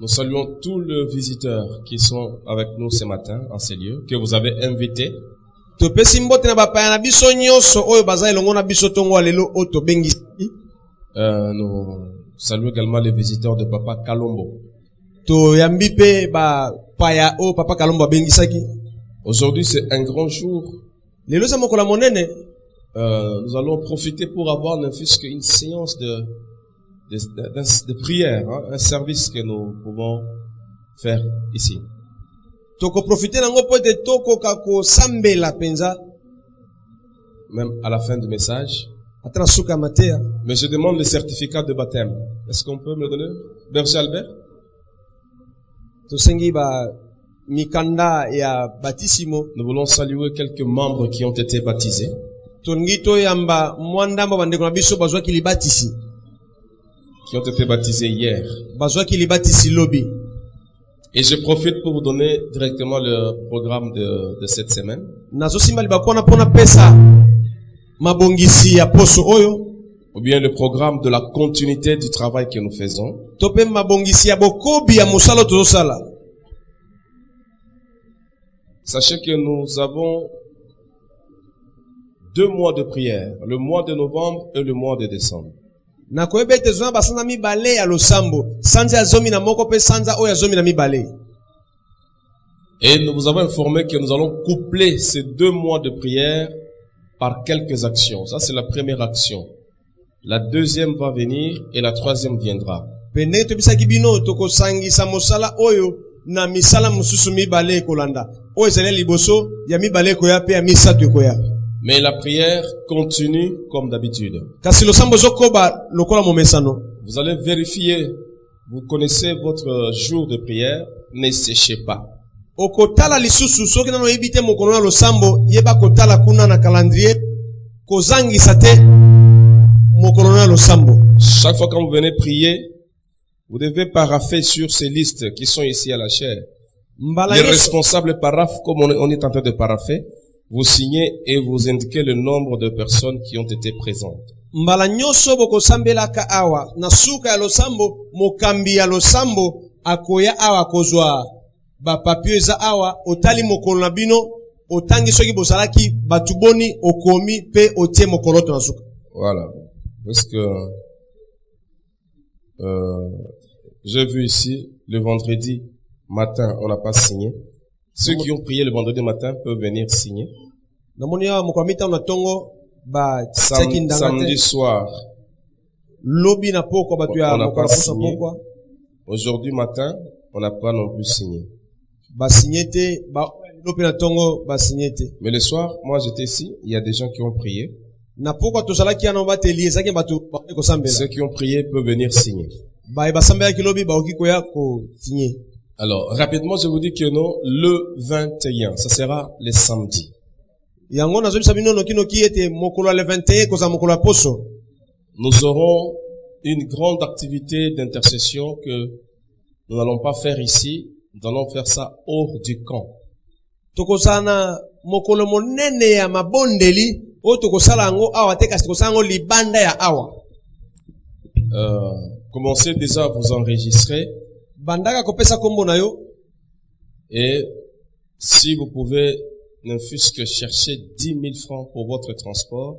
Nous saluons tous les visiteurs qui sont avec nous ce matin en ces lieux, que vous avez invités. Nous saluons également les visiteurs de Papa Kalombo. Aujourd'hui, c'est un grand jour. Nous allons profiter pour avoir ne fût-ce qu'une séance de prière, hein, un service que nous pouvons faire ici. Même à la fin du message. Mais je demande le certificat de baptême. Est-ce qu'on peut me le donner, Berger Albert? Nous voulons saluer quelques membres qui ont été baptisés. Qui ont été baptisés hier. Et je profite pour vous donner directement le programme de cette semaine. Ou bien le programme de la continuité du travail que nous faisons. Sachez que nous avons 2 mois de prière, le mois de novembre et le mois de décembre. Et nous vous avons informé que nous allons coupler ces 2 mois de prière par quelques actions. Ça, c'est la première action. La deuxième va venir et la troisième viendra. Mais la prière continue comme d'habitude. Vous allez vérifier, vous connaissez votre jour de prière, ne séchez pas. Chaque fois que vous venez prier, vous devez parapher sur ces listes qui sont ici à la chaire. Les responsables paraphent, comme on est en train de parapher, vous signez et vous indiquez le nombre de personnes qui ont été présentes. Voilà. Parce que j'ai vu ici le vendredi matin, on n'a pas signé. Ceux qui ont prié le vendredi matin peuvent venir signer. Samedi soir, on n'a pas signé. Aujourd'hui matin, on n'a pas non plus signé. Mais le soir, moi j'étais ici, il y a des gens qui ont prié. Ceux qui ont prié peuvent venir signer. Alors, rapidement, je vous dis que non, le 21, ça sera le samedi. Nous aurons une grande activité d'intercession que nous n'allons pas faire ici. Nous allons faire ça hors du camp. Commencez déjà à vous enregistrer. Et si vous pouvez ne fût-ce que chercher 10 000 francs pour votre transport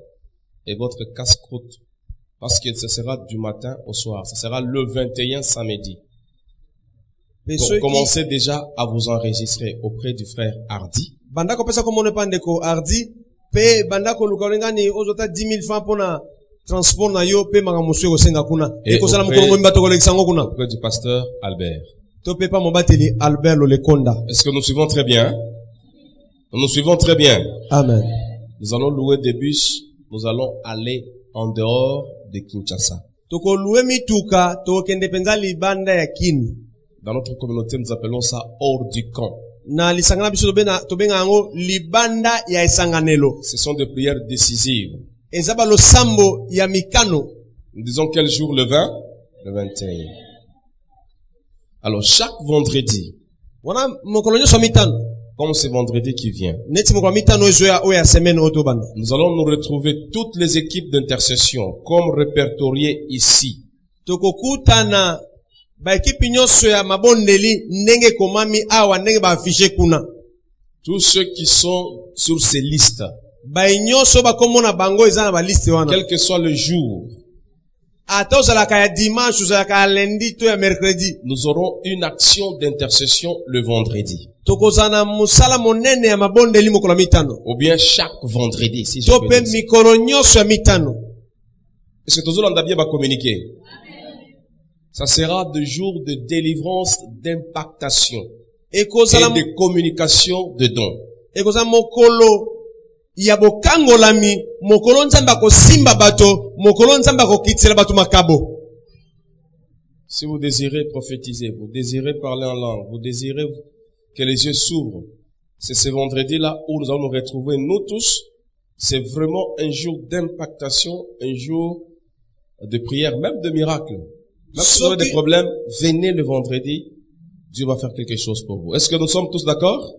et votre casse-croûte, parce que ce sera du matin au soir. Ce sera le 21 samedi. Commencez déjà à vous enregistrer auprès du frère Hardy. Et auprès du pasteur Albert. Est-ce que nous suivons très bien? Nous suivons très bien. Amen. Nous allons louer des bus. Nous allons aller en dehors de Kinshasa. Dans notre communauté, nous appelons ça hors du camp. Ce sont des prières décisives. Nous disons quel jour? Le 20? Le 21. Alors, chaque vendredi, comme ce vendredi qui vient, nous allons nous retrouver toutes les équipes d'intercession comme répertoriées ici. Tous ceux qui sont sur ces listes, quel que soit le jour, nous aurons une action d'intercession le vendredi. Ou bien chaque vendredi, si je peux dire. Est-ce que tout le monde a bien communiqué? Ça sera des jours de délivrance, d'impactation et de communication de dons. Si vous désirez prophétiser, vous désirez parler en langue, vous désirez que les yeux s'ouvrent, c'est ce vendredi-là où nous allons nous retrouver, nous tous. C'est vraiment un jour d'impactation, un jour de prière, même de miracle. Même si vous avez des problèmes, venez le vendredi, Dieu va faire quelque chose pour vous. Est-ce que nous sommes tous d'accord?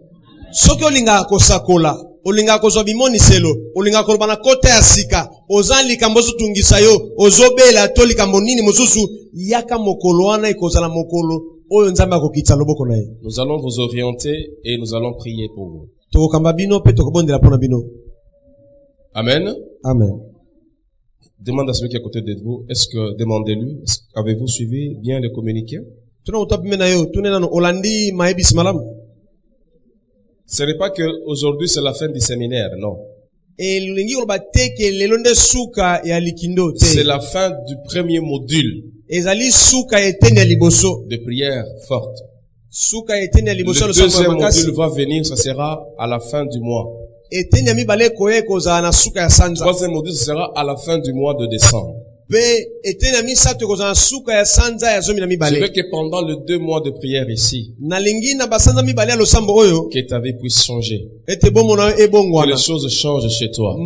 Olinga kozwa bimoniselo, olinga kolobana kote ya sika, ozan likambo tungisisa yo, ozobela to likambo nini mosusu, yaka mokolo wana ikozala mokolo, oyo nzambe akokitisa loboko na ye. Nous allons vous orienter et nous allons prier pour vous. Tokokamba bino pe tokobondela pona bino. Amen. Amen. Demande à celui qui est à côté de vous, est-ce que, demandez-lui, avez-vous suivi bien le communiqué? Ce n'est pas que aujourd'hui c'est la fin du séminaire, non. C'est la fin du premier module de prière forte. Le deuxième module va venir, ça sera à la fin du mois. Le troisième module sera à la fin du mois de décembre. Je veux que pendant les 2 mois de prière ici, que ta vie puisse changer. Que les choses changent chez toi.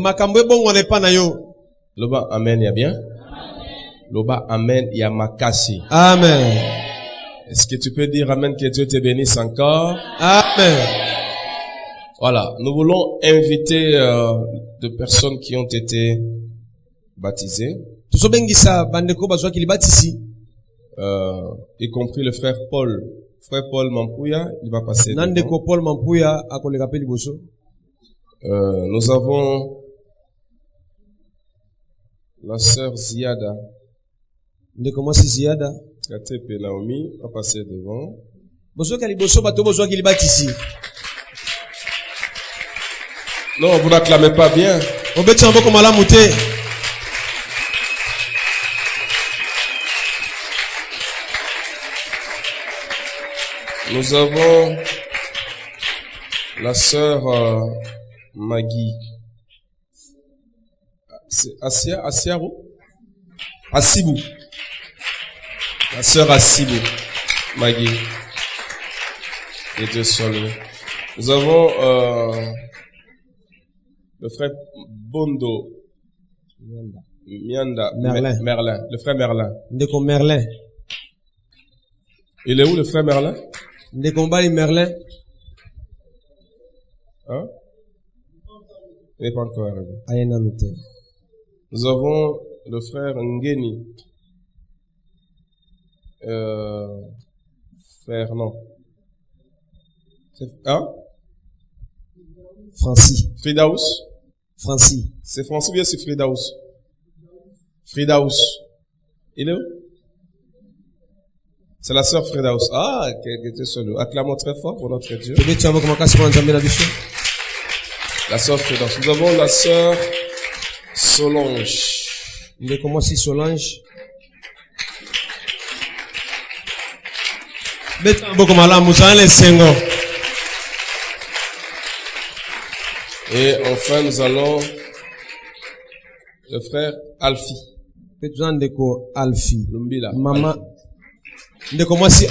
Loba amen, ya bien? Loba amen, ya makasi. Amen. Est-ce que tu peux dire amen, que Dieu te bénisse encore? Amen. Voilà, nous voulons inviter des personnes qui ont été baptisées. Y compris le frère Paul. Frère Paul Mampouya, il va passer. Nous avons la sœur Ziada. Katepe Naomi va passer devant. Non, vous n'acclamez pas bien. Nous avons la sœur Maggie. C'est Asiaru? Asibou. La sœur Asibou. Maggie. Et Dieu soit loué. Nous avons le frère Bondo. Mianda. Merlin. Le frère Merlin. Merlin. Il est où le frère Merlin? Merlin. Hein? Il n'est pas encore arrivé. Nous avons le frère Ngeni. Fernand. Hein? Francis. Fridaus? Francis. C'est Francis ou bien c'est Fridaus? Fridaus. Il est où? C'est la sœur Fridaus. Ah, qui était sur nous. Acclamons très fort pour notre Dieu. La sœur Fridaus. Nous avons la sœur Solange. Il est comment si Solange? Et enfin, nous allons le frère Alfi. Alfi. Lumbila. Maman. Alfi.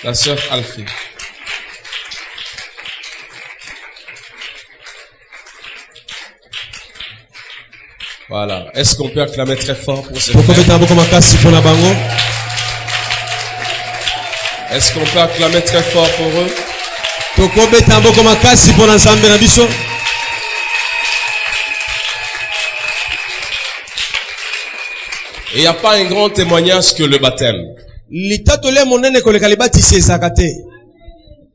La sœur Alfi. Voilà. Est-ce qu'on peut acclamer très fort pour ces frères? Est-ce qu'on peut acclamer très fort pour eux? Il n'y a pas un grand témoignage que le baptême.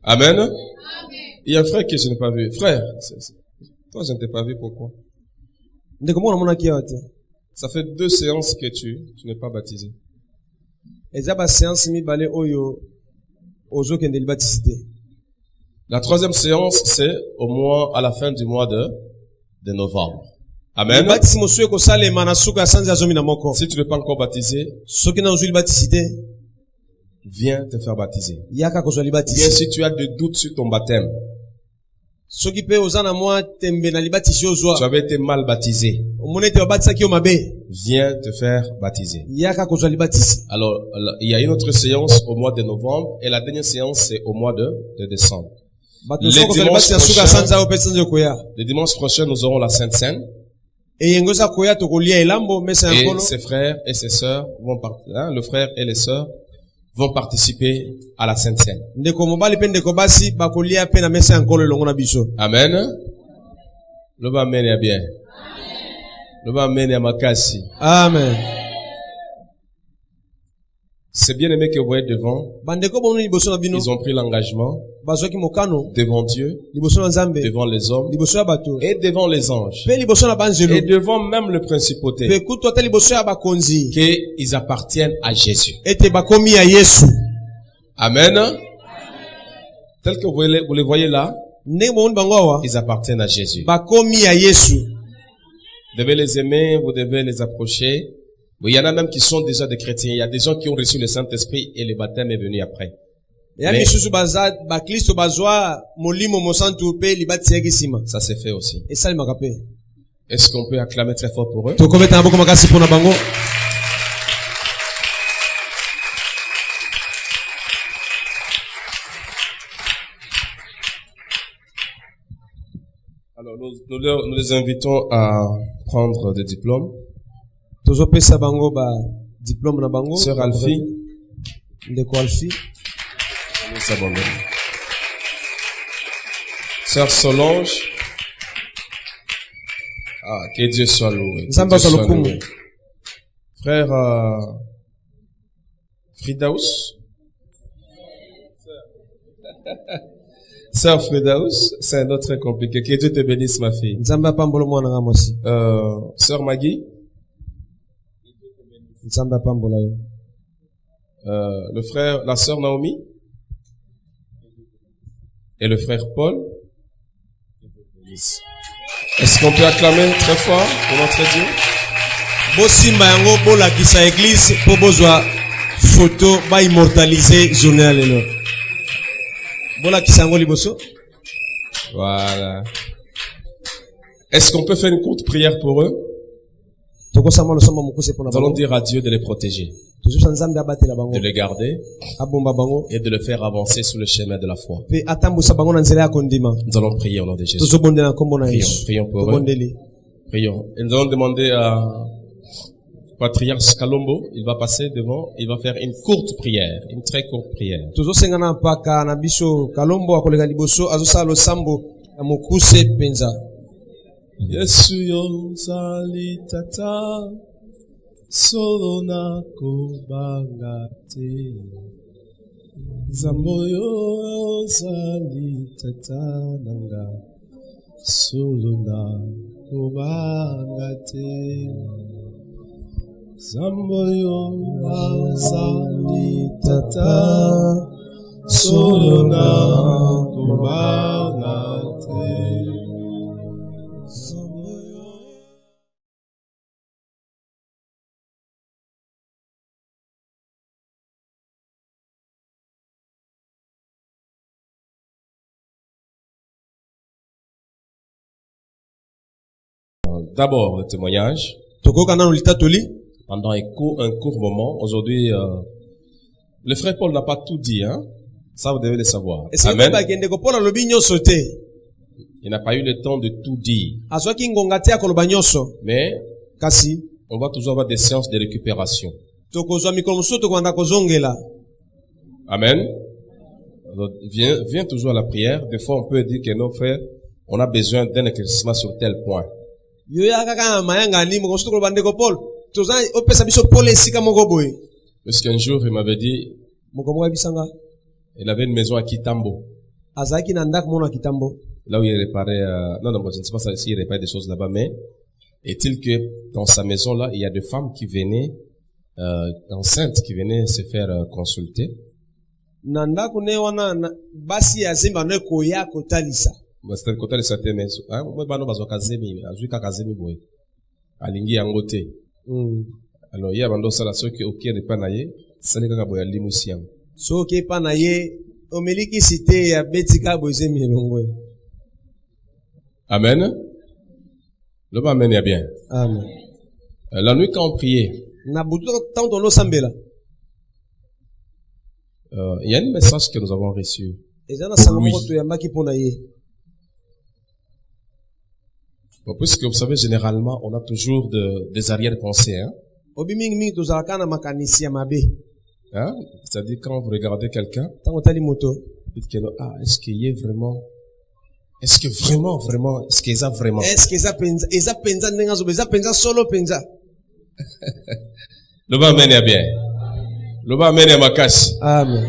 Amen. Il y a un frère que je n'ai pas vu. Frère, toi je ne t'ai pas vu, pourquoi? Ça fait 2 séances que tu n'es pas baptisé. La 3e séance, c'est à la fin du mois de novembre. Amen. Si tu n'es pas encore baptisé, viens te faire baptiser. Bien si tu as des doutes sur ton baptême, tu avais été mal baptisé, viens te faire baptiser. Alors, il y a une autre séance au mois de novembre et la dernière séance c'est au mois de décembre. Le dimanche prochain, nous aurons la Sainte Seine. Et ses frères et ses sœurs vont participer, le frère et les sœurs vont participer à la Sainte Seine. Amen. Le va mener bien. Le va mener à Makassi. Amen. C'est bien aimé que vous voyez devant. Ils ont pris l'engagement devant Dieu, devant les hommes et devant les anges et devant même le principauté qu'ils appartiennent à Jésus. Amen. Tel que vous les voyez là, ils appartiennent à Jésus. Vous devez les aimer, vous devez les approcher. Il y en a même qui sont déjà des chrétiens. Il y a des gens qui ont reçu le Saint-Esprit et le baptême est venu après. Mais ça s'est fait aussi. Est-ce qu'on peut acclamer très fort pour eux? Alors nous les invitons à prendre des diplômes. Sœur Alfie. Sœur Solange. Que Dieu soit loué. Frère Fridaus. Sœur Fridaus, c'est un autre très compliqué. Que Dieu te bénisse, ma fille. Sœur Maggie. Le frère, la sœur Naomi et le frère Paul. Est-ce qu'on peut acclamer très fort pour notre Dieu? Photo ba immortaliser journal. Voilà. Est-ce qu'on peut faire une courte prière pour eux? Nous allons dire à Dieu de les protéger, de les garder et de les faire avancer sur le chemin de la foi. Nous allons prier au nom de Jésus. Prions pour eux. Prions. Et nous allons demander à Patriarche Kalombo, il va passer devant, il va faire une courte prière, une très courte prière. Yesu yo zali tata solo na kobangate Zambo yo zali tata nanga solo na kobangate Zambo yo zali tata solo na kobangate. D'abord, le témoignage. Pendant un court moment, aujourd'hui, le frère Paul n'a pas tout dit, hein. Ça, vous devez le savoir. Amen. Il n'a pas eu le temps de tout dire. Mais, on va toujours avoir des séances de récupération. Amen. Alors, viens toujours à la prière. Des fois, on peut dire que nos frères, on a besoin d'un éclaircissement sur tel point. Parce qu'un jour, il m'avait dit, il avait une maison à Kitambo. Là où il réparait, non, je ne sais pas s'il réparait des choses là-bas, mais est-il que dans sa maison-là, il y a des femmes qui venaient, enceintes, qui venaient se faire consulter. C'était le côté de certaines maisons. Moi, bano bazo kazemi, azuika kazemi boy. Alingi yangote. Alors, il y a bando sala soki oki repa na ye, sali kaka boya limusiam. Soki pa na ye, omeliki cité ya betika bozemi longo. Amen. Le va amen ya bien. Amen. La nuit quand on priait, na butu tant on sambela. Il y a un message que nous avons reçu. Bon, puisque vous savez, généralement, on a toujours des arrière-pensées, hein. Hein? C'est-à-dire, quand vous regardez quelqu'un, dites que, est-ce qu'il y a vraiment, est-ce qu'il y a vraiment, le va mener bien. Le va mener ma cache. Amen.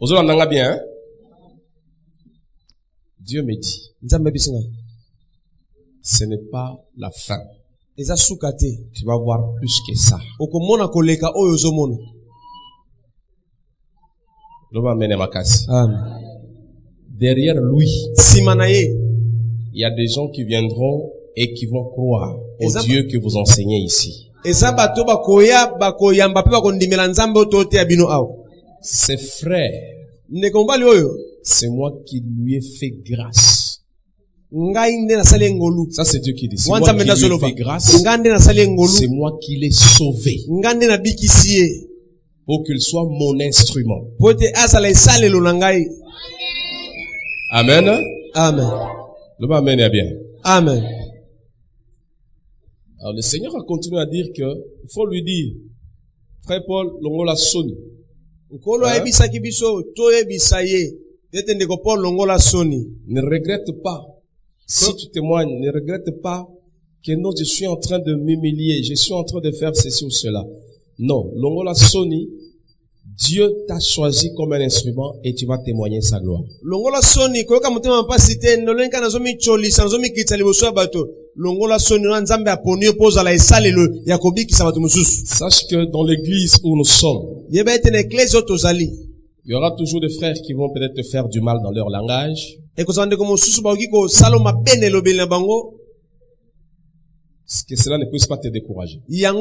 Vous en bien, hein? Dieu me dit, ce n'est pas la fin. Tu vas voir plus que ça. Le va mener ma cache. Amen. Derrière lui, il y a des gens qui viendront et qui vont croire au Dieu que vous enseignez ici. Ses frères, c'est moi qui lui ai fait grâce. Ça c'est Dieu qui dit. C'est moi qui lui ai fait grâce. C'est moi qui l'ai sauvé. Pour qu'il soit mon instrument. Amen. Amen. Le bas amen est bien. Amen. Alors le Seigneur a continué à dire que il faut lui dire, frère Paul, longola soni. Ne regrette pas. Si tu témoignes, ne regrette pas que non, je suis en train de m'humilier, je suis en train de faire ceci ou cela. Non, longola soni, Dieu t'a choisi comme un instrument et tu vas témoigner sa gloire. Sache que dans l'église où nous sommes, il y aura toujours des frères qui vont peut-être te faire du mal dans leur langage. Que cela ne puisse pas te décourager. Tu as un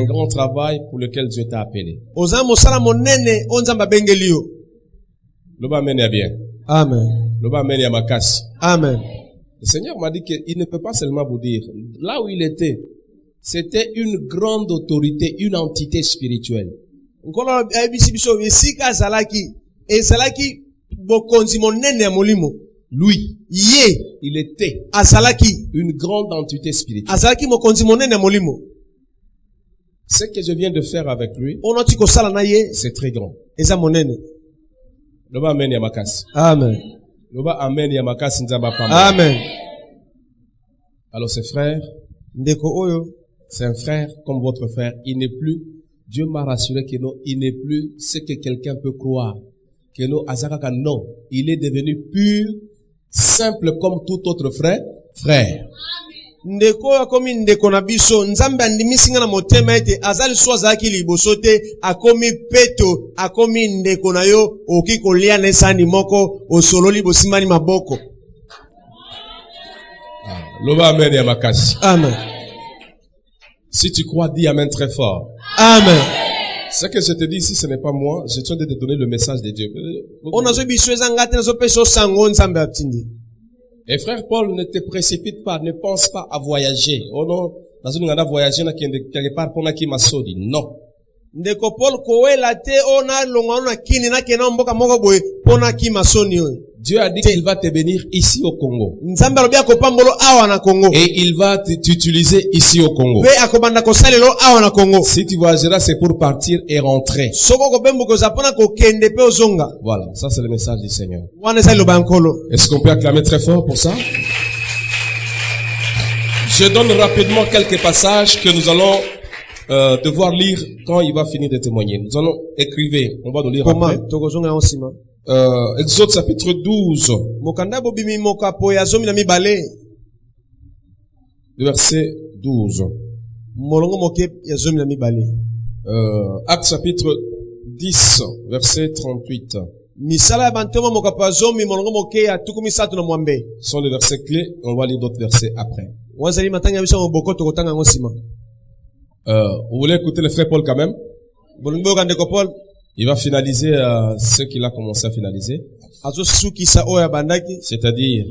grand travail pour lequel Dieu t'a appelé. Le bas mène bien. Amen. Le bas mène à ma casse. Amen. Le Seigneur m'a dit qu'il ne peut pas seulement vous dire, là où il était, c'était une grande autorité, une entité spirituelle. Lui, il était une grande entité spirituelle. Ce que je viens de faire avec lui, c'est très grand. Le bas amen yamakasi. Amen. Le bas amen yamakasi nzamba pamba. Amen. Alors ses frères, c'est un frère comme votre frère. Il n'est plus, Dieu m'a rassuré que non, il n'est plus ce que quelqu'un peut croire. Que non, azakaka non, il est devenu pur, simple comme tout autre frère. Ndeko akomi ndeko na biso nzambe andimisinga na motema ete azali swazaki liboso te akomi peto akomi ndeko na yo oki kolia na esani moko osololi bosimani maboko. Loba amen ya makasi. Amen. Si tu crois, dis amen très fort. Amen. Ce que je te dis ici, ce n'est pas moi. Je tiens de te donner le message de Dieu. Et frère Paul, ne te précipite pas, ne pense pas à voyager. Oh non, dans une grande voyager, quelque part pour qui m'a saudi. Non. Ndeko Paul koela te ona longana kini na kena mboka moko boye pona ki masoni. Dieu a dit qu'il va te bénir ici au Congo. Nzambe alobia ko pambolo awa na Congo. Et il va t'utiliser ici au Congo. Pe akobanda ko salelo awa na Congo. Si tu voyageras, c'est pour partir et rentrer. Soko ko bembo ko zapona ko kende pe ozonga. Voilà, ça c'est le message du Seigneur. Wana sa loba nkolo. Est-ce qu'on peut acclamer très fort pour ça? Je donne rapidement quelques passages que nous allons devoir lire quand il va finir de témoigner. Nous allons écrire, on va nous lire après. Exode chapitre 12. Le verset 12. Acte chapitre 10, verset 38. Ce sont les versets clés, on va lire d'autres versets après. Vous voulez écouter le frère Paul quand même? Il va finaliser ce qu'il a commencé à finaliser. C'est-à-dire,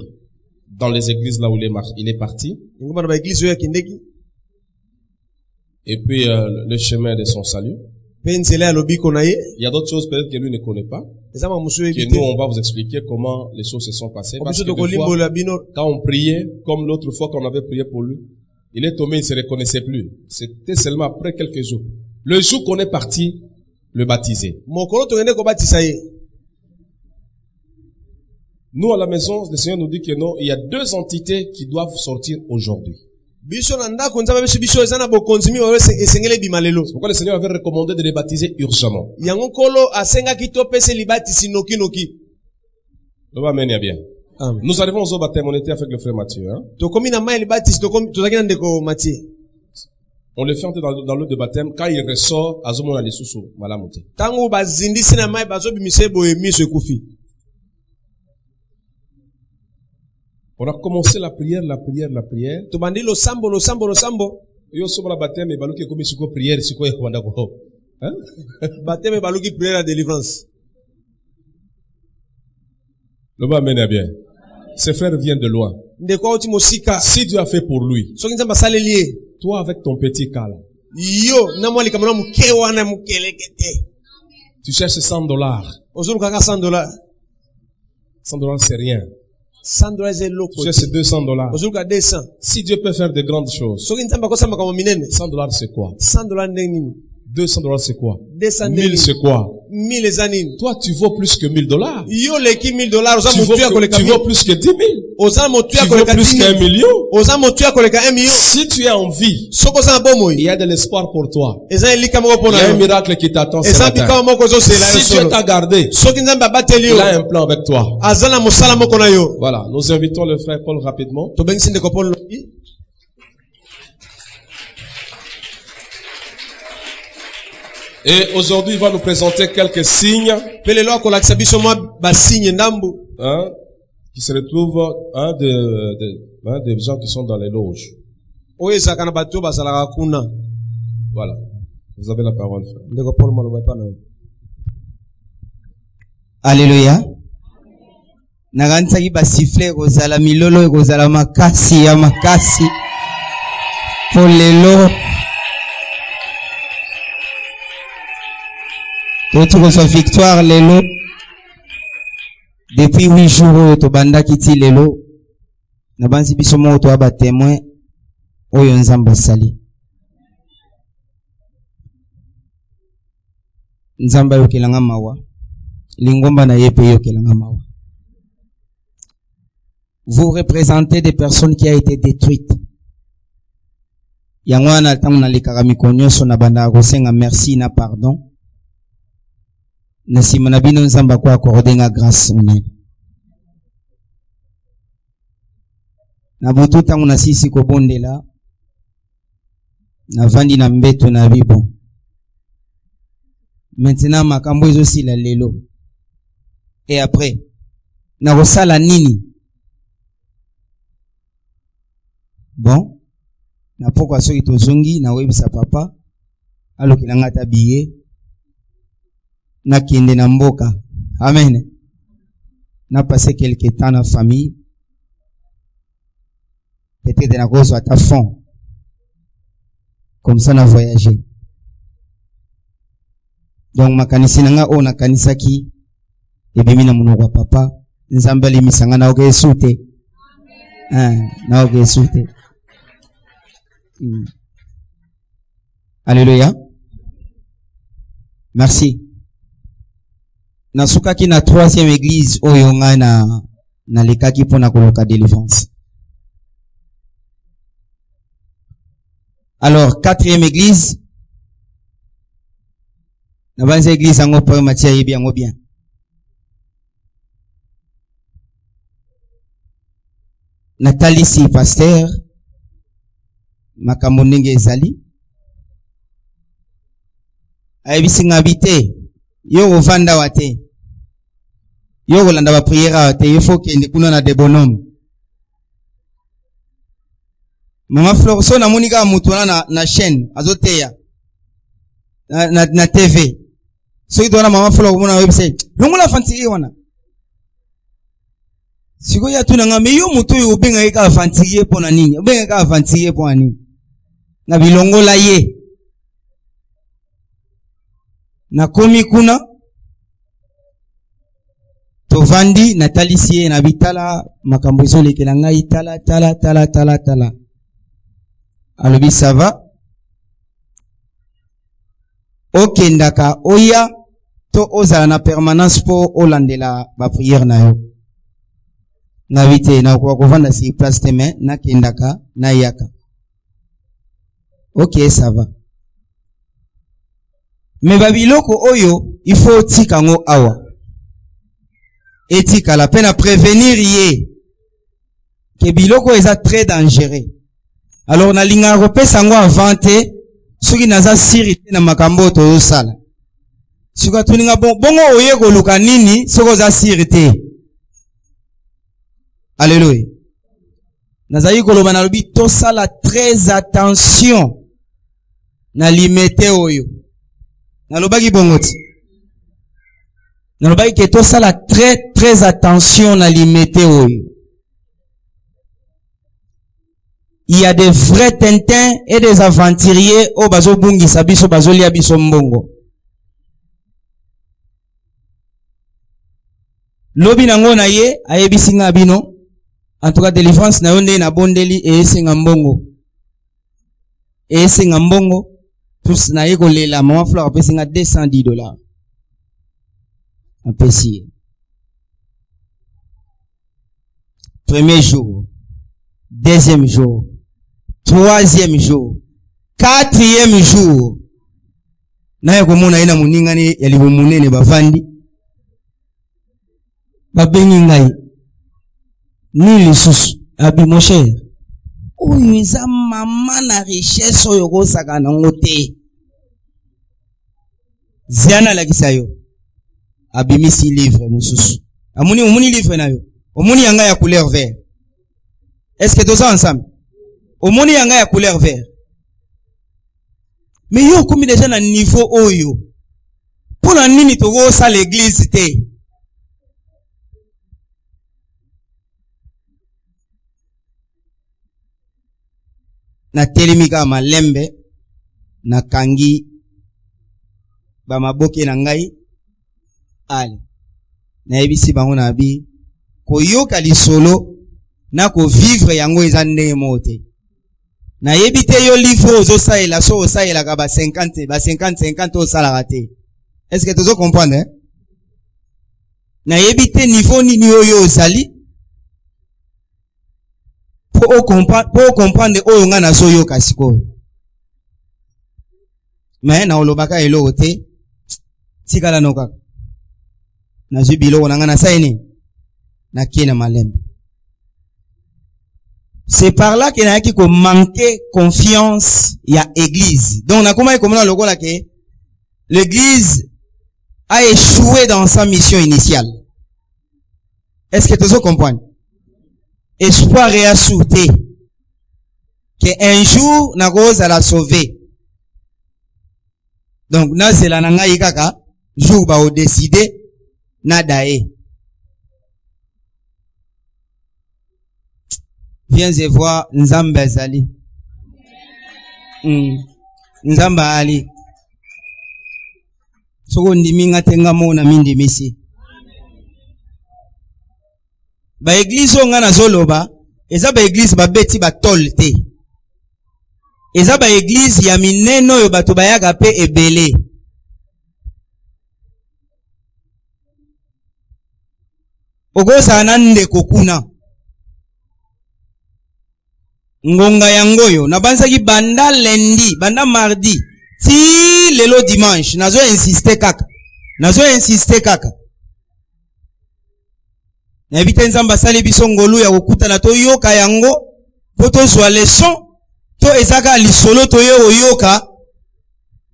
dans les églises là où il est parti. Et puis, le chemin de son salut. Il y a d'autres choses peut-être que lui ne connaît pas. Que nous, on va vous expliquer comment les choses se sont passées. Parce que des fois, quand on priait, comme l'autre fois qu'on avait prié pour lui, il est tombé, il ne se reconnaissait plus. C'était seulement après quelques jours. Le jour qu'on est parti, le baptiser. Nous, à la maison, le Seigneur nous dit que non, il y a deux entités qui doivent sortir aujourd'hui. C'est pourquoi le Seigneur avait recommandé de les baptiser urgemment. Bien. Nous arrivons au baptême, on était avec le frère Mathieu. Hein? On le fait entrer dans l'eau de baptême. Quand il ressort, on a commencé la prière. Yo somo la baptême baluki comme siko prière siko e kwanda ko. Hein? Baptême baluki prière à délivrance. Le bas mène bien. Ses frères viennent de loin. Si Dieu a fait pour lui, toi avec ton petit cas là, tu cherches $100. $100 c'est rien. Tu cherches $200. Si Dieu peut faire de grandes choses, $100 c'est quoi? $200 c'est quoi? 1000 c'est quoi? Toi tu vaux plus que $1000. Tu vaux plus que 10 000. Tu vaux plus qu'1 million. Si tu es en vie, il y a de l'espoir pour toi. Il y a un miracle qui t'attend ce matin. Si Dieu t'a gardé, il a un plan avec toi. Voilà, nous invitons le frère Paul rapidement. Et aujourd'hui, il va nous présenter quelques signes, hein, qui se retrouvent, des gens qui sont dans les loges. Voilà. Vous avez la parole, frère. Alléluia. Nagantsaki basifle kozala milolo kozala makasi ya makasi pour lelo. Toute sa victoire lelo. Depuis 8 jours to banda kiti lelo. Na bansi biso mo to aba témoin oyo nzamba sali. Nzamba yokelanga mawa. Lingomba na yepe yokelanga mawa. Vous représentez des personnes qui a été détruites. Yangwana tangu na likara mikonyoso na banda kosenga merci na pardon. Na simana bino nzamba kwa accordé nga grâce munene. Na butu tangu na sisi ko bondela. Na vandi na mbeto na bibo. Maintenant makambo ezosi la lelo. Et après na kosala nini? Bon, na pokwa soki tozongi na webisa papa alokilanga ta billet na kende na mboka. Amen. Na passé quelque temps na famille. Peut-être na cause à ta fond. Comme ça na voyager. Donc makanisi nanga o na kanisa ki ebimi na munoko papa nzamba limisanga na oke sute. Na oke sute. Alléluia. Merci. Nasukaki na 3e église oyo nga na lekaki pona koloka délivrance. Alors 4e église Na banza église ango pa matia yebi ango bien. Nathalie si pasteur makambo ndenge ezali ayebisi ngabite yo ovanda wate yo kolanda ba prière wate il faut kende kuna na de bonhomme. Mama Flore so na monika mutu na chaîne azoteya na TV so idona Mama Flore mona website longola fantiki wana siko ya tuna ngame yo mutu yo benga eka fantiki pona nini benga eka fantiki pona nini na bilongola ye na komi kuna tovandi Nathalie sie na bitala makambo ezolekela ngai tala alobi ça va okendaka oya to ozala na permanence po olandela ba prière na yo na vite na kwa kovanda si place teme na kendaka na yaka. Ok, ça va. Mais babiloko oyo il faut tika ngo awa etika la peine à prévenir ye que biloko eza très dangereux. Alors na linga repesa ngo avante soki naza sirite na makambo to yosala sika tuninga bongo oye koluka nini soko za sirite. Alléluia. Nazali koloba na lobi to sala très attention na limete oyo. Na lobaki bongoti. Na lobaki ke to sala très attention na limete oyo. Il y a des vrais tintins et des aventuriers au bazo bungi sabiso bazo lia biso mbongo. Lobi nango na ye ayebisi nga bino. En tout cas, délivrance na yonde na bondeli e esenga mbongo. E esenga mbongo. Tous na yeko lela. Maman Flore apesi nga $210. Apesi. Premier jour. Deuxième jour. Troisième jour. Quatrième jour. Na yeko mona ina muningani yalibo munene bavandi. Babengi ngai. Ni lisusu abi mon cher oyo eza mama na richesse oyo kosaka nango te ziana lakisa yo abimisi livre mususu omuni livre na yo omuni yanga ya couleur vert. Est-ce que toza ensemble omuni yanga ya couleur vert mais yo komi déjà na niveau oyo pour la nini toko sa l'église te. Na telemika malembe na kangi ba maboke na ngai ale na ebisi bango na bi koyoka lisolo na ko vivre yango eza ndenge mote na yebite yo livre ozo saela so osaela ka ba 50 osala raté. Est-ce que tu comprends hein? Na yebite niveau nini oyo osali pour comprendre oyo nga na soyo kasiko. Mais na olobaka eloko te tikala noka na jubilo na nga na saini na kina malembe. C'est par là qu'il y a qui manquer confiance ya église. Donc na comment na lokola ke l'église a échoué dans sa mission initiale. Est-ce que tu comprends? Espoir et assuré que un jour na rose à la sauver. Donc na zela na ngai kaka jour ba o décider na dae. Viens et voir Nzamba Zali. Nzamba Ali. Soko ndiminga tenga mona mindi misi. Ba église onga na zoloba, eza ba église ba beti ba tolte. Eza ba église ya mineno yo bato bayaga pe ebele. Ogosa nande kokuna. Ngonga yangoyo na banzaki banda lundi, banda mardi, ti lelo dimanche nazo insister kaka na bite nzamba sali biso ngolu ya kokutana to yoka yango po tozwa leson to ezaka lisolo to yo oyoka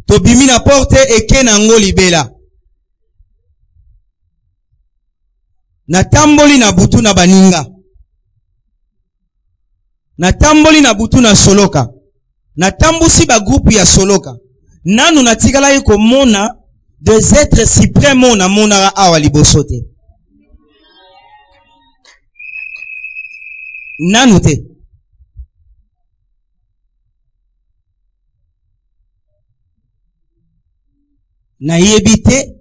to bimi na porte eke na ngo libela na tamboli na butu na baninga na tamboli na butu na soloka na tambusi ba groupe ya soloka nanu na tikala yiko mona des êtres suprêmes na monara awa liboso te nanu te na yebi te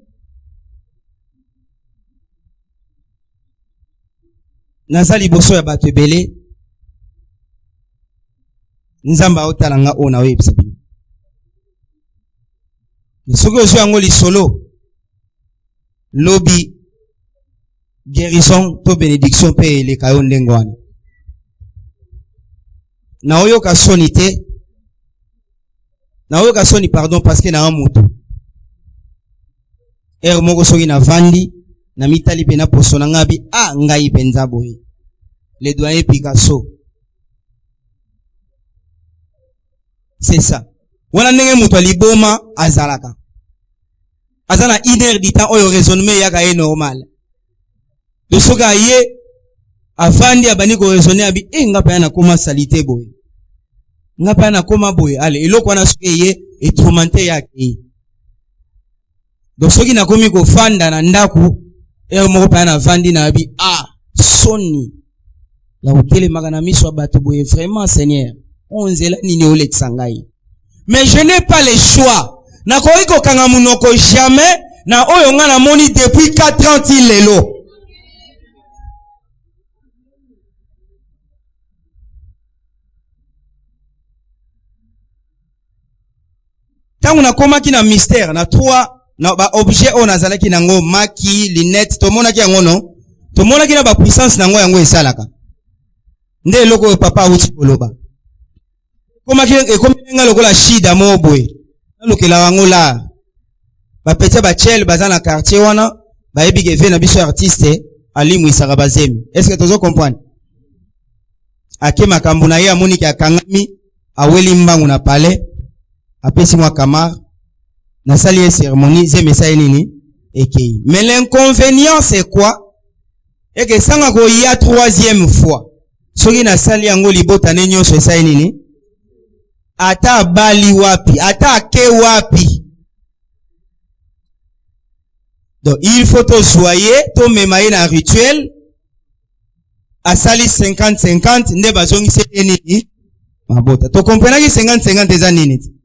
naza liboso ya bato ebele nzamba aotala nga oyo naoyebisa bino soki ozwi yango lisolo lobi guérison to bénédiction mpe eleka yo ndenge wana naoyoka soni te naoyoka soni pardon parce na mutu ere moko soki navandi na mitali mpe na poso na ngabi ngai mpenza boye le doyen Picasso c'est ça wana ndenge mutu aliboma azalaka aza na 1 heure du temps oyo raisonnement yaka ye normal de soki aye avandi abandi ko raisonner abi nga pa na koma salite boye nga pa na koma boye ale eloko wana soki ye etraumanté yake donc soki na komi ko fanda na ndaku ere moko pa na vandi na abi soni la hotele magana miso bato boye vraiment Seigneur onzela nini olekisa ngai mais je n'ai pas le choix na koyi ko kanga munoko jamais na oyo nga na moni depuis 4 ans ti lelo tangu na komaki na mystère na 3 na ba objet on azalaki nango maki linette to monaki yango no to monaki na ba puissance nango yango esalaka nde eloko papa uti koloba komaki ekomenga lokola shida mobwe nalukela yango la ba petit ba chel baza na quartier wana ba ebige ve na biso artiste alimu isaka bazemi est-ce que tozo comprendre ake makambo na ye amoni ki akangami aweli mbangu na palais apesi mwa kamar na sali ya cérémonie zemesa nini ekei mais l'inconvénient c'est quoi et que sanga ko ya 3e fois soki na sali yango libota ne nyonso esa nini ata bali wapi ata ke wapi donc il faut to soyer to memaye na rituel asali 50-50 nde bazongi se nini mabota to comprenaki 50-50 eza nini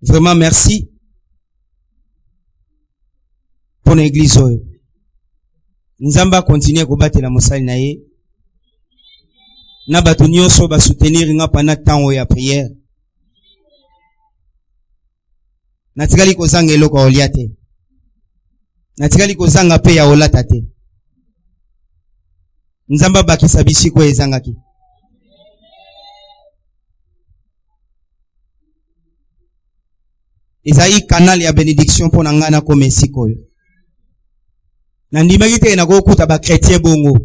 vraiment merci pour l'église oyo nzamba continue kobatela mosali na ye na bato nyonso ba soutenir nga pendant temps ya prière natikali kozanga eloko olia te natikali kozanga pe ya olata te nzamba bakisa bisiko ezangaki ezali canal ya bénédiction pour na ngana comme esikoyo na ndimaki te na kokuta ba chrétien bongo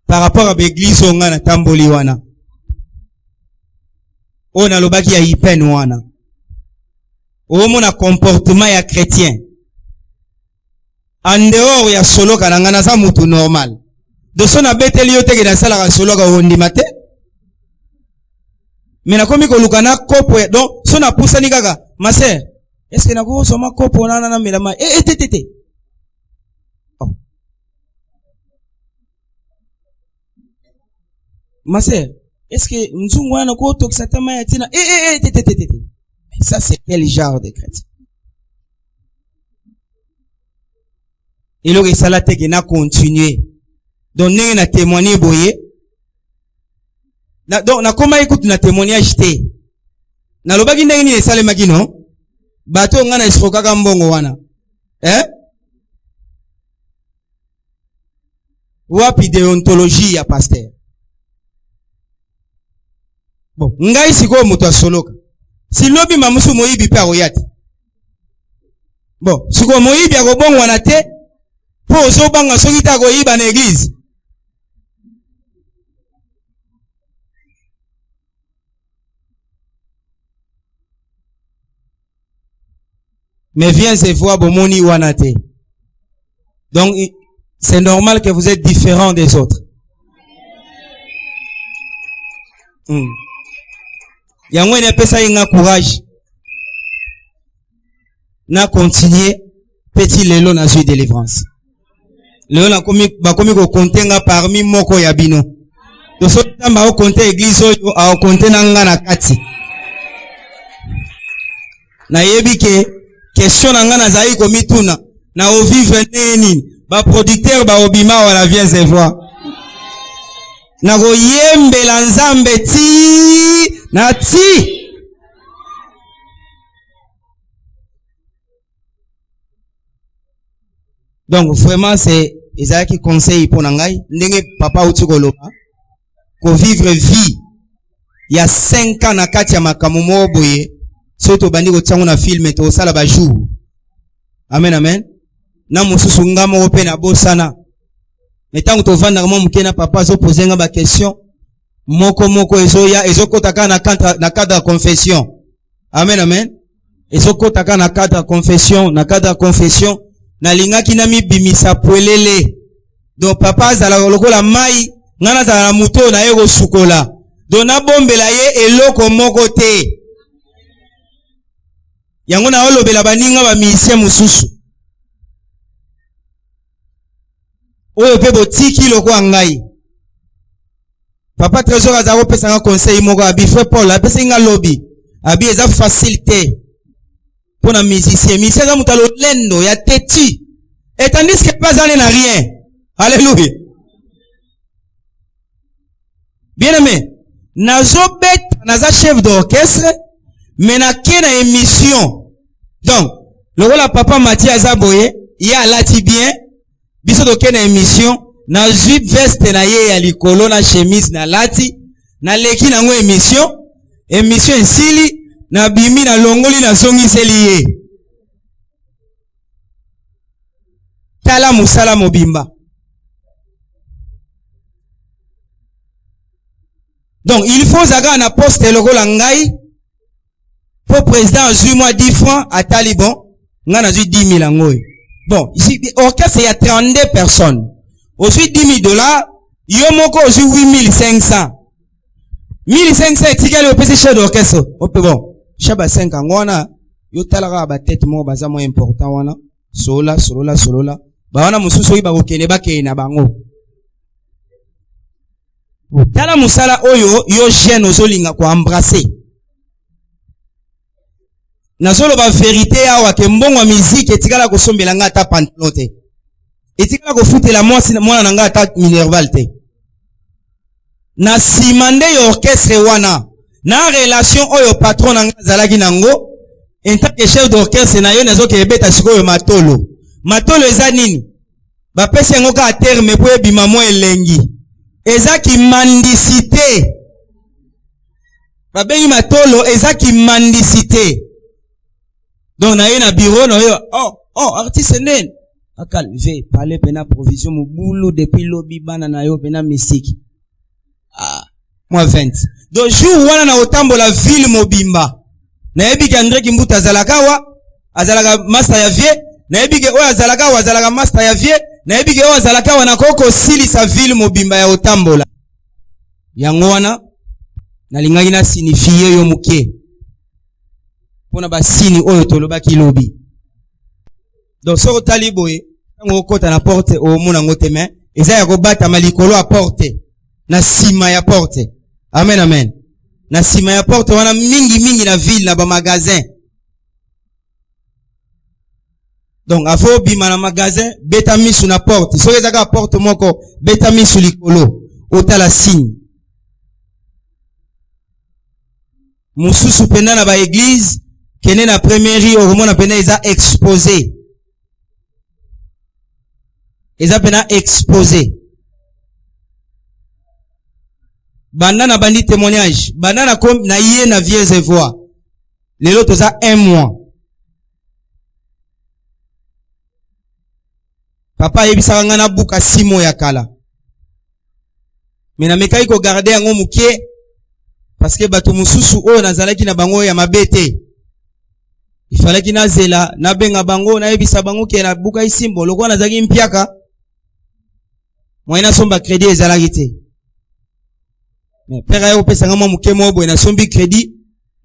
par rapport à l'église on ngana tamboli wana on a lobaki ya ipen wana o mona comportement ya chrétien en dehors ya solo kana ngana za mutu normal de son abeteli yo teke na sala ka solo ka ondima te mais na komi ko lukana kopo donc son a poussani kaka ma sœur est-ce que na ko soma kopo nana na melama tete ma sœur est-ce que nzungu wana ko tokisa tama ya tina tete ça c'est quel genre de chrétien et le resala teke na continuer donc nenge na témoigner boye donc na koma écoute na témoignage te na lobaki ndenge ni esale makino bato ngana isokaka mbongo wana wapi déontologie ya pasteur. Bon, ngai siko moto asoloka. Si lobi mamusu moyibi pe akoyati. Bon, siko moyibi akobongwa na te, po ozobanga soki ta koyiba na église. Mais viens et vois bomoni wanate. Donc, c'est normal que vous êtes différents des autres. Yango ene pesa inga courage. Na continuer petit lelo na zui délivrance. Lelo na komi ko kontenga parmi moko ya bino. To so tamba o konte église oyo a konte na nga na kati. Na yebi ke question na nga na zai komituna na o vivre neni ba producteur ba obima wala viens et vois. Na go yembe la nzambe ti na ti. Donc vraiment c'est Isaac qui conseille pour nangai ndenge papa utukoloba ko vivre vie il y a 5 ans na kati ya makamumo boye soto bandi ko tsango na film to sala ba jour. Amen amen. Na mususu ngamo pe na bosana. Metango to vanda kama mukena papa zo poser ba question moko ezoya ezokotaka na cadre de confession. Amen amen. Ezokotaka na cadre de confession, na cadre de confession na lingaki na mibimisa poelele. Donc papa zala lokola mai ngana za muto na yego sukola. Donc na bombela ye eloko moko te. Yango na olobela baninga ba misien mususu. Oyo pe botiki loko ngai. Papa trésor azako pesa nga conseil moko abi frère Paul apesa nga lobby. Abi eza facilité. Pour un musicien za mutalo lendo ya teti. Et tandis que pas aller n'a rien. Alléluia. Bien aimé. Nazo bet naza chef d'orchestre mais na kena émission. Donc, le rôle à papa Mathias Zaboye, il y a lati bien. Biso do kena émission na jupe veste na ye ya likolo na chemise na lati na leki na ngo émission ensili na bimi na longoli na songi seliye tala musala mobimba. Donc il faut zaga na poste lokola ngai pour président zui moi 10 francs à Taliban ngana zui 10 000 ngoy. Bon, ici, orchestre, il y a 32 personnes. Aussi $10,000, yomoko aussi 8,500. 1,500 est égal au PC chef d'orchestre. Bon, chaba 5 ans, wana, yo talara ba tête mo baza mo important wana. Sola. Ba wana mususu yi ba kokene ba ke na bango. Tala musala oyo yo jeune ozolinga ko embrasser. Nazolo ba vérité awa ke mbongo musique etikala ko sombela nga ata pantalon te. Etikala ko futela mwana nanga ata minerval te. Na simande yo orchestre wana na relation oyo patron nanga zalaki nango en tant que chef d'orchestre na yo nazo ke beta sikoyo matolo. Matolo eza nini? Ba pese ngo ka terme po ebima mo elengi. Eza ki mendicité. Ba bengi matolo eza ki mendicité. Donc na na bureau na yo artiste nen akal ve parler pena provision mo boulot depuis lobby bana na yo pena musique moi 20. Donc jour wana na otambo la ville mobimba na ebi ke André Kimbuta azalaka master ya vie na ebi ke o azalaka master ya vie na ebi ke o azalaka wana koko sili sa ville mobimba ya otambola yango wana na lingaki na signifier yo muke pona ba sini oyo tolobaki lobi. Donc soko taliboye ngo kota na porte o mona ngote mais eza ya kobata malikolo a porte na sima ya porte. Amen amen. Na sima ya porte wana mingi na ville na ba magasin. Donc afo bima na magasin beta misu na porte. Soko ezaka porte moko beta misu likolo otala signe. Mususu penda na ba église kene na première au moment pena eza exposé. Eza pena exposé. banda na bandi témoignage banda na yé na vieille voix lelo toza 1 mois papa yebisaka nga na buka 6 mois ya kala mais na mekai ko garder yango mukie parce que bato mususu oyo nazalaki na bango ya mabete il fallait ki nazela na benga bango na yebisa bango ke na buka isimbo lokwa nazaki mpiaka moyena somba crédit ezalaki te mais père ayo pesa nga muke mobo na sombi crédit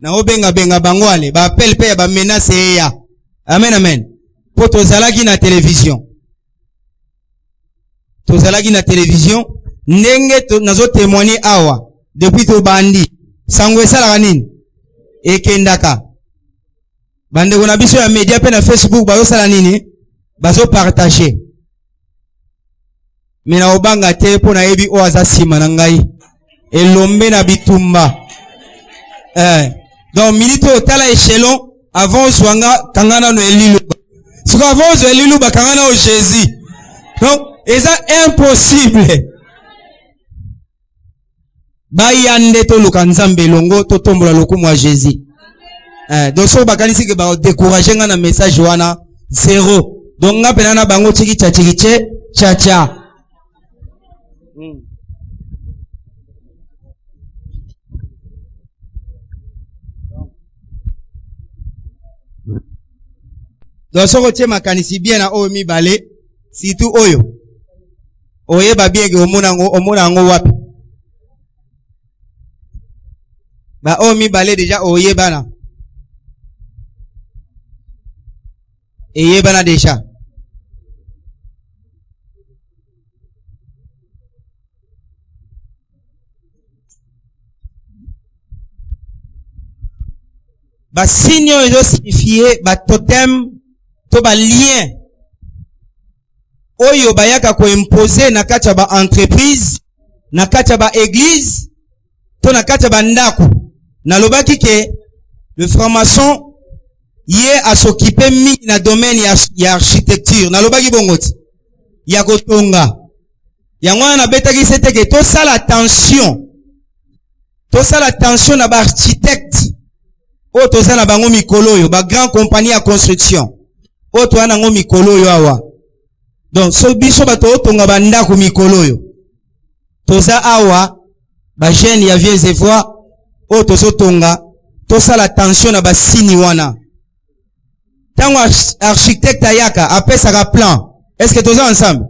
na obenga bango ale ba appel pe ba menace ya amen amen po tozalaki na télévision ndenge nazo témoigner awa depuis to bandi sango esala nini ekendaka bande kona biso ya media pe na Facebook bazo sala nini bazo partager mina obanga te po na yebi o aza sima na ngai elombe na bitumba donc milito otala échelon avant zwanga kangana no elilu siko avant zo elilu bakangana o Jésus donc eza impossible bayande to luka nzambe longo to tombola lokumu wa Jésus donc so bakanisi ke ba décourager nga na message wana zéro donc nga pena na bango chiki cha donc so kotie makanisi bien na oyo mibale surtout oyo oyeba bien ke omona ngo wapi ba oyo mibale déjà oyebana eyebana déjà ba signe oyo signifie ba totem to ba lien oyo bayaka ko imposer na kati ya ba entreprise na kati ya ba église to na kati ya ba ndako na lobaki ke le franc-maçon yé a s'occuper mingi na domaine ya architecture na lobaki bongoti ya kotonga yango na betaki sete ke to sala attention na ba architecte o to sala bango mikolo yo ba grand compagnie ya construction o to ana ngo mikolo yo awa donc so biso bato otonga ba ndako mikolo yo toza awa ba jeune ya vieille voix o to so tonga to sala attention na ba sini wana tango architecte ayaka apesaka plan est-ce que toza ensemble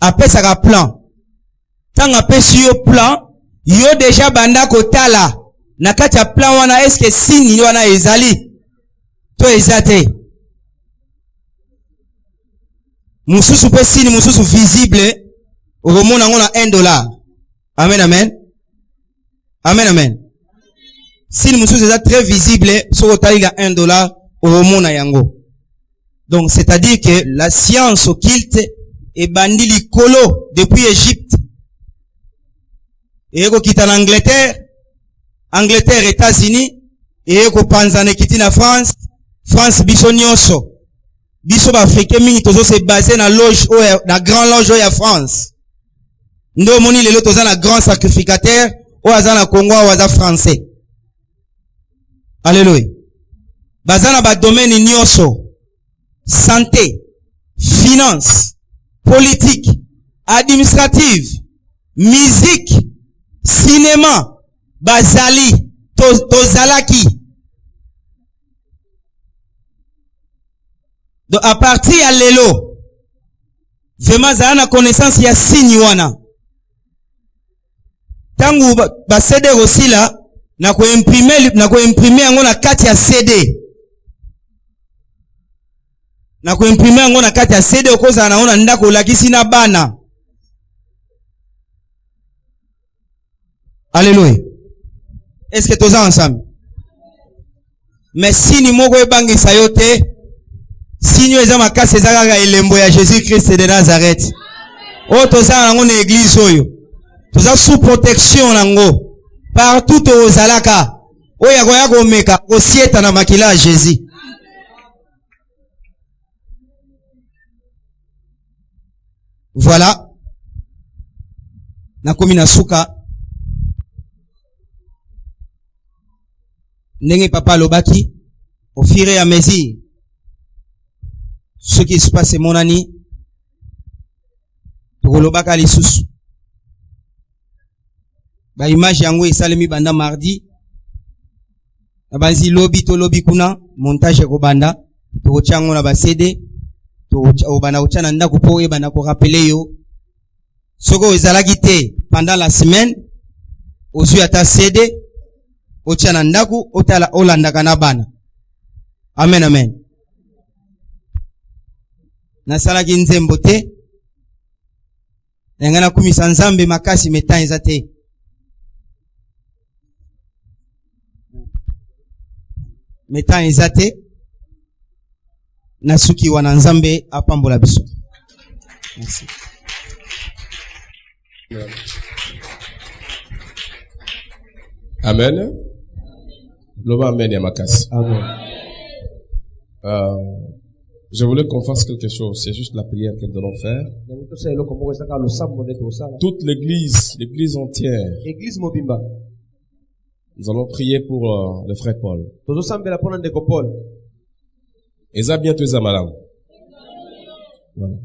apesaka plan tango apesi yo plan yo déjà banda kotala na kati ya plan wana est-ce que sini wana ezali to ezate mususu pe sini mususu visible okomona ngo na $1 amen amen amen amen sini mususu eza très visible soko otali na $1 okomona yango donc c'est-à-dire que la science occulte ebandi likolo depuis Égypte eko kita na Angleterre États-Unis eko panzana kiti na France biso nyonso biso ba africain mingi tozo se baser na loge oyo na grand loge oyo ya France ndo moni lelo toza na grand sacrificateur oyo aza na Congo oyo aza français alléluia baza na ba domaine nyonso santé finance politique administrative musique cinéma bazali tozalaki donc à partir ya lelo vraiment zala na connaissance ya signe wana tangu ba CD aussi là na ko imprimer yango na kati ya CD na ko imprimer yango na kati ya CD okoza naona ndako lakisi na bana alléluia est-ce que toza ensemble mais sini moko ebangisa yo te sini eza makasi eza kaka elembo ya Jésus Christ de Nazareth o toza nango na église oyo toza sous protection nango partout ozalaka oyo akoya komeka kosieta na makila ya Jésus voilà nakomi na suka Ndenge papa lobaki, au fur et à mesure, ce qui se passe mon ami, pour lobaka lisusu. Ba image yango esalemi banda mardi. Nabanzi lobby to lobby kuna, montage ko banda, to chango na ba CD, to obana uchana ndako po e bana ko rappeler yo. Soko ezalaki te pendant la semaine, ozu ata CD, ochana ndako otala olanda kana bana. Amen amen. Nasalaki nzembo te. Ngana kumisa nzambe makasi meta ezate. Meta ezate. Nasuki wana nzambe apambola biso. Merci. Amen. Loba amen ya makasi. Amen. Je voulais qu'on fasse quelque chose. C'est juste la prière que nous allons faire. Toute l'église entière. Nous allons prier pour le frère Paul. Et ça bientôt ça madame. Voilà.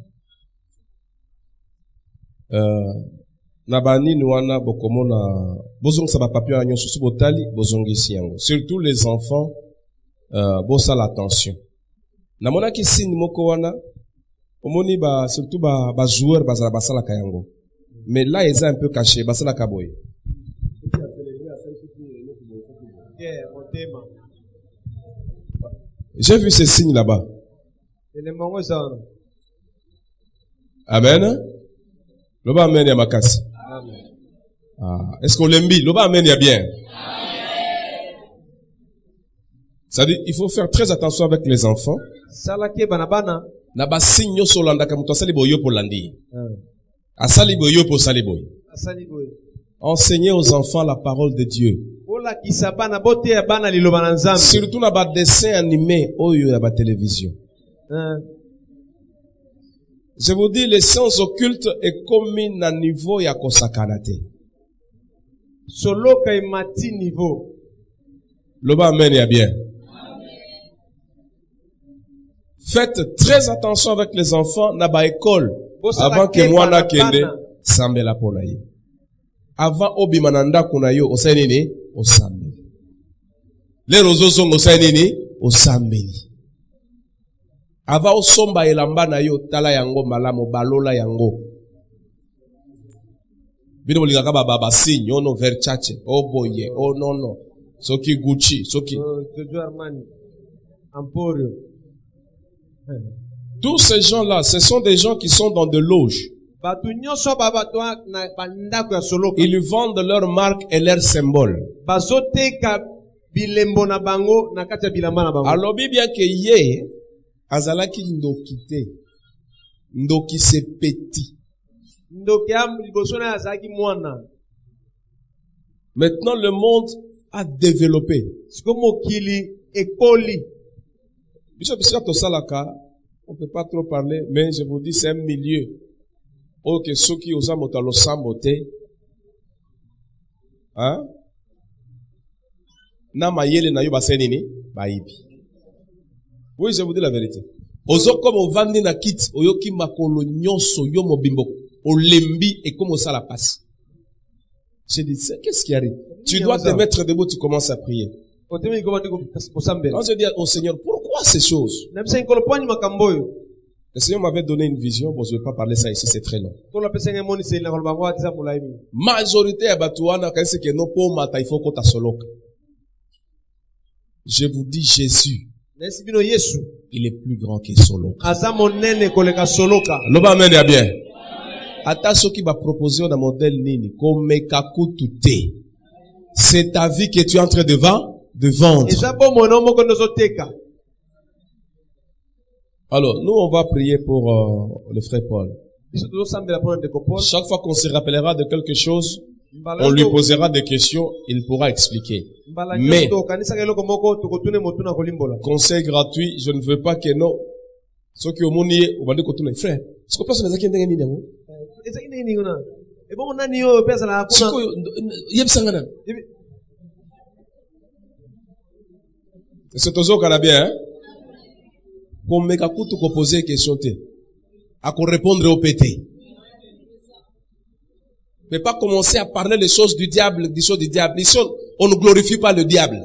Nabani nuana bokomona bozong sa papio anyo susu botali bozongi siango. Surtout les enfants bossa l'attention. Namona ki signe moko wana omoni ba surtout ba joueur bazala basala kayango. Mais là ils sont un peu cachés basala kaboy. J'ai vu ces signes là-bas. Amen. Loba amen ya makasi. Ah, est-ce qu'on l'aime bien? Loba amen ya bien. C'est-à-dire, il faut faire très attention avec les enfants. Na ba signe so landa ka muto asali boyo po landi. Asali boyo po sali boy. Enseignez aux enfants la parole de Dieu. Surtout na ba dessin animé oyo na ba télévision. Je vous dis, les sciences occultes est commis à niveau ya kosakanate. Solo ka imati niveau. Loba amen ya bien. Faites très attention avec les enfants na ba école avant que moi na kende sambela pona ye. Avant obimananda kuna yo osainini osambeli. Les rozozo osainini osambeli. Avant osomba elamba na yo tala yango malamu balola yango. Bino bolingaka baba signe ono Versace oh boye oh non soki Gucci soki Giorgio Armani Emporio. Tous ces gens-là, ce sont des gens qui sont dans de loges. Ils vendent leurs marques et leurs symboles. Alors bien que yé azalaki ndokite ndoki se petit. Maintenant le monde a développé. On ne peut pas trop parler, mais je vous dis, c'est un milieu. Ok, ceux qui osent motalo samboté. Hein? Na mayele na yo basenini, baibi. Oui, je vous dis la vérité. Ozo comme on vandi na kit, oyoki makolo nyonso yo mobimbo, olembi et comme ça la passe. Je dis, qu'est-ce qui arrive? Tu dois te mettre debout, tu commences à prier. On se dit au Seigneur, pourquoi ces choses? Le Seigneur m'avait donné une vision, bon, je ne vais pas parler ça ici, c'est très long. Majorité à Batouana, quand c'est que non, pour mata, il faut qu'on t'assoloque. Je vous dis, Jésus, il est plus grand que Soloka. L'homme amen ya bien. Ata ce qui va proposer un modèle nini, comme kakutute. C'est ta vie que tu es en train de vendre. Alors, nous, on va prier pour le frère Paul. Chaque fois qu'on se rappellera de quelque chose, on lui posera des questions, il pourra expliquer. Mais, conseil gratuit, je ne veux pas que non. Ceux qui ont monié, on va dire que tous les frères. Est-ce que personne n'a qu'un dingue ni C'est toujours qu'on a bien, hein? Comme meka kutu ko poser question te. À qu'on répondre au pété. Mais pas commencer à parler des choses du diable, des choses du diable. Ici, on ne glorifie pas le diable.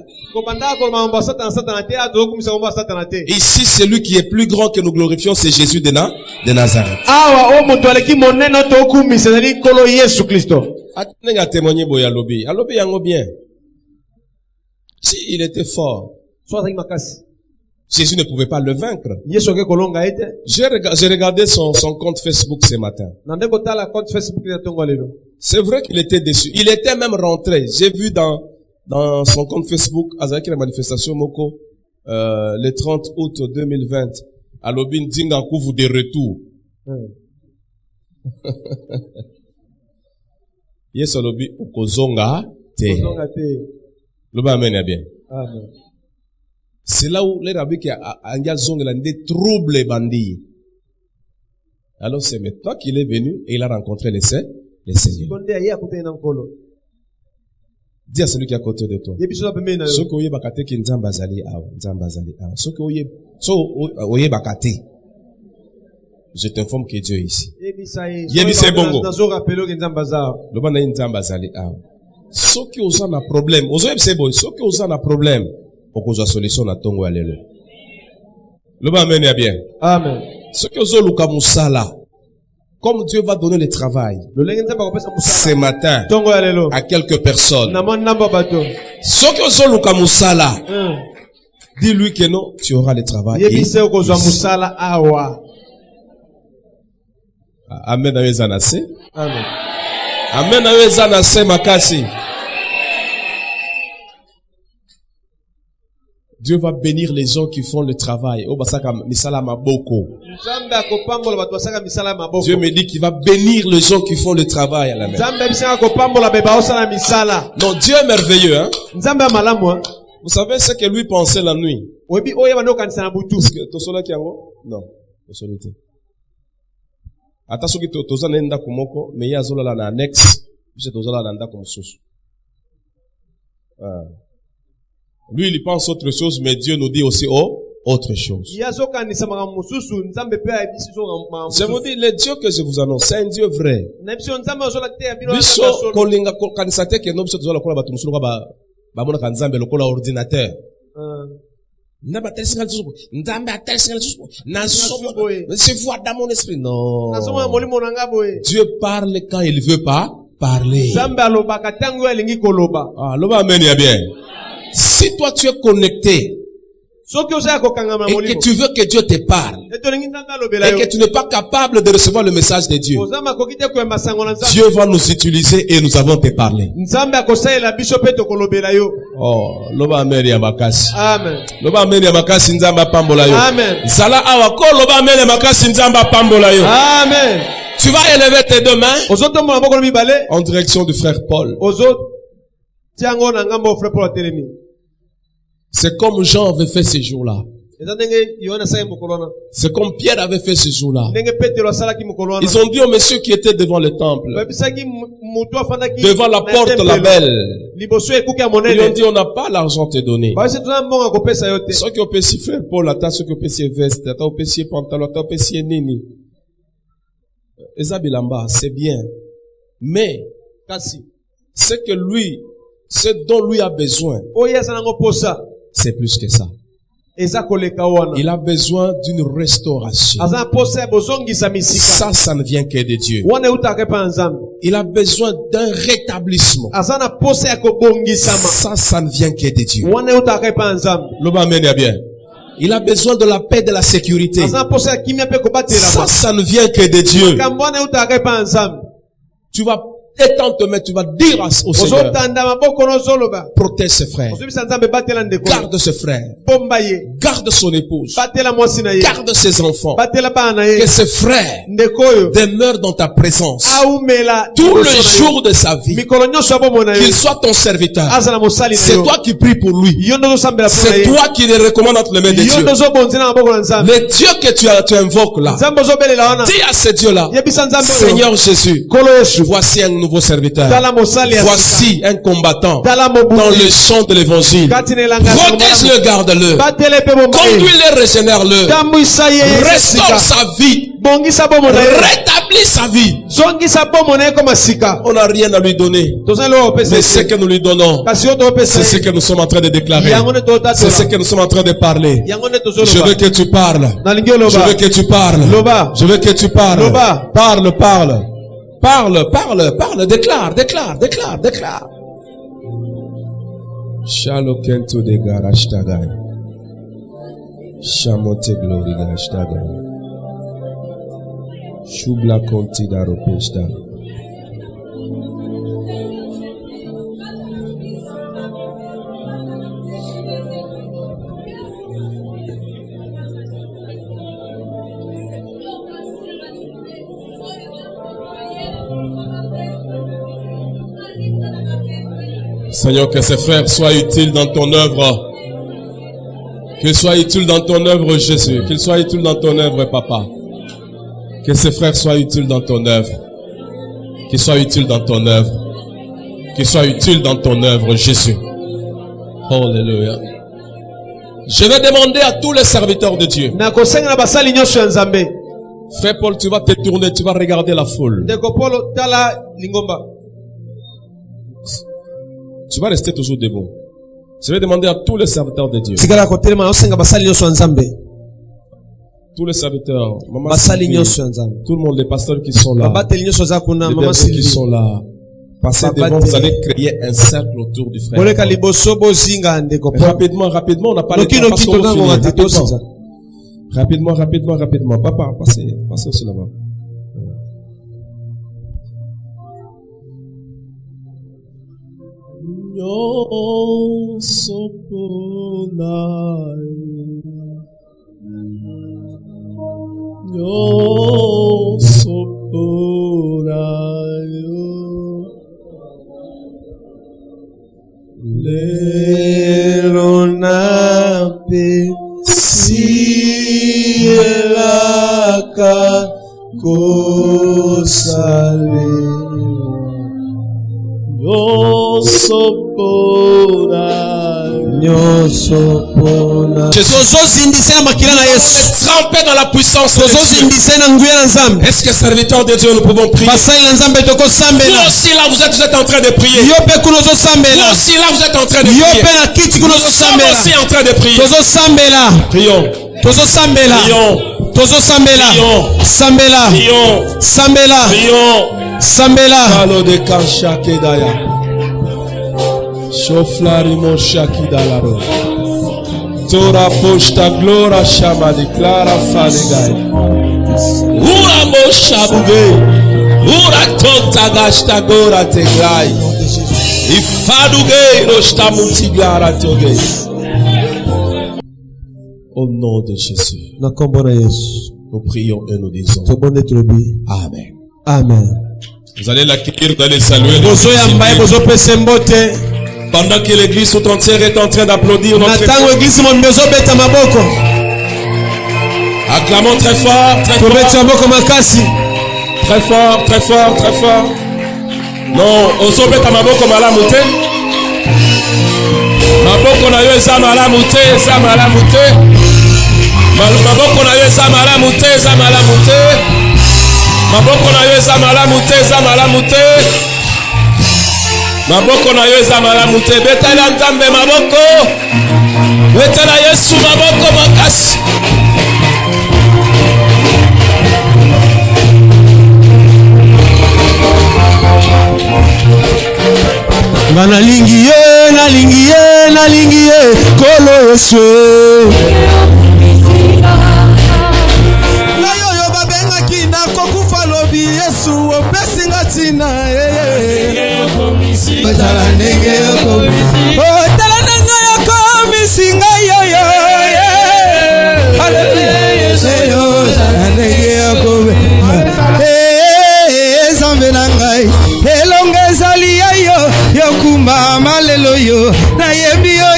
Ici, celui qui est plus grand que nous glorifions, c'est Jésus de Nazareth. Attendez à témoigner boya lobby. A lobby yango bien. Si il était fort, Jésus ne pouvait pas le vaincre. J'ai regardé son compte Facebook ce matin. C'est vrai qu'il était déçu. Il était même rentré. J'ai vu dans son compte Facebook, avec la manifestation Moko, le 30 août 2020, à l'Obin Dinga couvre des retours. Yes, Olobi, Okozonga, te. L'Oba amène bien. C'est là où les rabbis qui ont des troubles bandits. Alors c'est maintenant qu'il est venu et il a rencontré les Seigneurs. Dis à celui qui est à côté de toi. Ce que vous bakate qui nzamba zali aw, nzamba zali aw. Ce que vous bakate. Je t'informe que Dieu est ici. Yebise bongo. Le bana nzamba zali aw. Ce qui vous a un problème, vous yebise boy. Ce qui vous a un problème, pour que solution na tongo alelo. Le bana mène bien. Amen. Ce que vous luka musala. Comme Dieu va donner le travail ce matin à quelques personnes. Dis-lui que non, tu auras le travail. Amen. Amen. Amen. Makasi. Dieu va bénir les gens qui font le travail. Dieu me dit qu'il va bénir les gens qui font le travail à la main. Non, Dieu est merveilleux, hein? Vous savez ce que lui pensait la nuit? Non, lui, il pense autre chose, mais Dieu nous dit aussi autre chose. Je vous dis, le Dieu que je vous annonce, c'est un Dieu vrai. Je vois dans mon esprit, non. Dieu parle quand il veut pas parler. Ah, l'homme amène bien. Si toi tu es connecté et que tu veux que Dieu te parle et que tu n'es pas capable de recevoir le message de Dieu, Dieu va nous utiliser et nous avons te parler. Oh, loba ameri ya makasi. Amen. Loba ameri ya makasi nzamba pambola yo. Amen. Zala awako loba ameri ya makasi nzamba pambola yo. Amen. Tu vas élever tes deux mains en direction du frère Paul. C'est comme Jean avait fait ce jour-là. C'est comme Pierre avait fait ce jour-là. Ils ont dit au monsieur qui était devant le temple, devant la porte la belle, ils ont dit on n'a pas l'argent à te donner. Ce qui ont payé frère Paul, ce qui ont payé veste, ce qui ont payé pantalon, ce qui ont payé nini. C'est bien. Mais, ce que lui, ce dont lui a besoin, c'est plus que ça. Il a besoin d'une restauration. Ça ne vient que de Dieu. Il a besoin d'un rétablissement. Ça ne vient que de Dieu. Bien. Il a besoin de la paix, de la sécurité. Ça ne vient que de Dieu. Tu vas étendre, mais tu vas dire au Seigneur, protège ses frères, garde ses frères, garde son épouse, garde ses enfants, que ses frères demeurent dans ta présence tous les jours de sa vie, qu'il soit ton serviteur. C'est toi qui pries pour lui, c'est toi qui le recommandes entre les mains de Dieu. Le Dieu que tu invoques là, dis à ce Dieu là, Seigneur Jésus, voici un nouveau nouveau serviteur. Tala mosali ya Voici un combattant Tala mobuti. dans le champ de l'évangile. Protège-le, garde-le. Conduis-le, régénère-le. Restaure sa vie. Rétablis sa vie. On n'a rien à lui donner. Mais ce que nous lui donnons, c'est ce que nous sommes en train de déclarer. C'est ce que nous sommes en train de parler. Je veux que tu parles. Je veux que tu parles. Je veux que tu parles. Parle, parle. Parle, parle, parle. Déclare, déclare, déclare, déclare. Shalokento de garashtagai. Shamote glory garashtagai. Shubla konti daropeshta. Seigneur, que ces frères soient utiles dans ton œuvre. Qu'ils soient utiles dans ton œuvre, Jésus. Qu'ils soient utiles dans ton œuvre, Papa. Que ces frères soient utiles dans ton œuvre. Qu'ils soient utiles dans ton œuvre. Qu'ils soient utiles dans ton œuvre, Jésus. Alléluia. Je vais demander à tous les serviteurs de Dieu. Frère Paul, tu vas te tourner, tu vas regarder la foule. Tu vas rester toujours debout. Je vais demander à tous les serviteurs de Dieu. Tous les serviteurs, Maman Sylvie, tout le monde, les pasteurs qui sont là, les personnes qui sont là, passez devant, vous allez créer un cercle autour du frère. Rapidement, rapidement, on n'a pas le temps parce qu'on finit. Rapidement, rapidement, rapidement. Papa, passez aussi là-bas. Yo soponai, yo soponai, leronape sielaka kosale. Trempé dans la puissance de Dieu. Est-ce que serviteurs de Dieu nous pouvons prier? Vous aussi là vous êtes en train de prier. Vous aussi là vous êtes en train de prier. Nous sommes aussi en train de prier. Prions. Sambela. Kalo de kasha kedaya. Shoflari mon shakidalaro. Tora posta glora shama declara falegai. Ura mo shabuge. Ura tonta gashta gora tegrai. Ifaduge rosta mutiglara toge. Au nom de Jésus. Nous prions et nous disons Amen. Amen. Vous allez l'accueillir, vous allez saluer. Pendant que l'église tout entière est en train d'applaudir notre église. Acclamons très fort, très fort. Très fort, très fort, très fort. Non, ozobeta maboko malamu te. Maboko na yo eza malamu te, eza malamu te. Maboko na yo eza malamu te, eza malamu te. Maboko na yo eza malamu te, eza malamu te. Maboko na yo eza malamu te. Betala Nzambe maboko. Betala Yesu maboko makasi. Nalingi ye kolo Yesu. Na yo babenga kinda kokufa lobi Yesu opesinga tina Tala ndenge yoko misinga yo Zambe nangai elonge zali yo yokumba malelo yo na yebi yo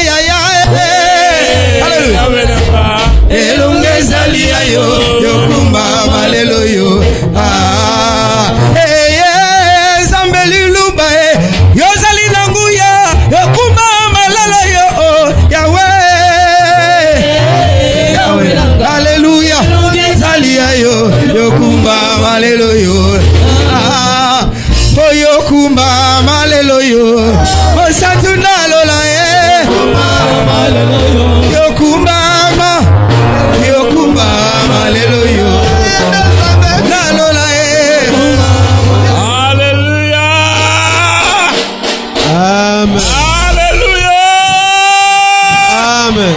elonge zali yo yokumba malelo yo Zambe kumba maleloyo osatuna lola yokumba maleloyo nalola Alléluia. Amen. Alléluia. Amen.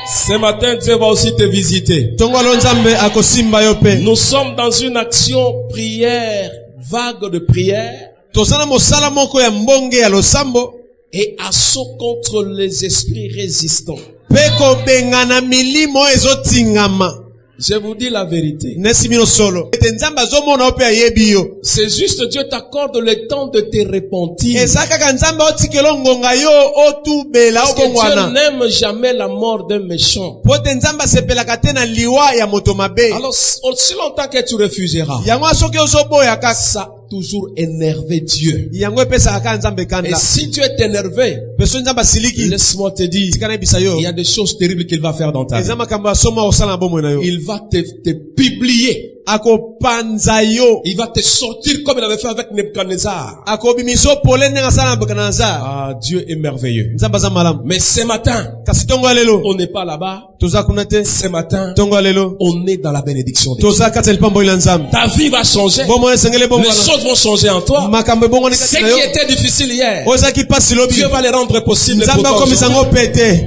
Ce matin, Dieu va aussi te visiter. Tongolo nzambe akosimba yo pe. Nous sommes dans une action prière, vague de prière, Tosala mosala moko ya mbonge ya losambo et assaut contre les esprits résistants. peko bengana milimo ezotingama. Je vous dis la vérité. Nesimino solo. Ete nzambe azomona ope ayebi yo. C'est juste Dieu t'accorde le temps de te repentir. Eza kaka nzambe otikelo ngonga yo otubela Parce que Dieu obongwana. n'aime jamais la mort d'un méchant. Pote nzambe asepelaka te na liwa ya moto mabe. Alors, aussi longtemps que tu refuseras, Yango asoki ozoboya kaka. ça a toujours énervé Dieu. Yango epesaka kaka nzambe Et kanda. si tu es énervé, Peso nzambe asiliki. laisse-moi te dire, Tikana ebisa yo. il y a des choses terribles qu'il va faire dans ta vie. Eza makambo asoma osala na bomoi na yo. Il va te publier. Akopanza yo. Il va te sortir comme il avait fait avec Nebuchadnezzar. Akobimiso pole ndenge asala na Nebukadnezar. Ah, Dieu est merveilleux. Nzambe aza malamu. Mais ce matin, Kasi tongo ya lelo. on n'est pas là-bas. Toza kuna te. Ce matin, Tongo ya lelo. on est dans la bénédiction de Dieu. Toza kati ya lipambo ila nzambe. Ta vie va changer. Bomoi esengele bomoi. Les choses vont changer en toi. Makambo ebongoni Ce kati na yo. qui était difficile hier, Ozaki pasi lobi. Dieu va les rendre possibles pour Nzambe toi akomisa aujourd'hui. ngo pete.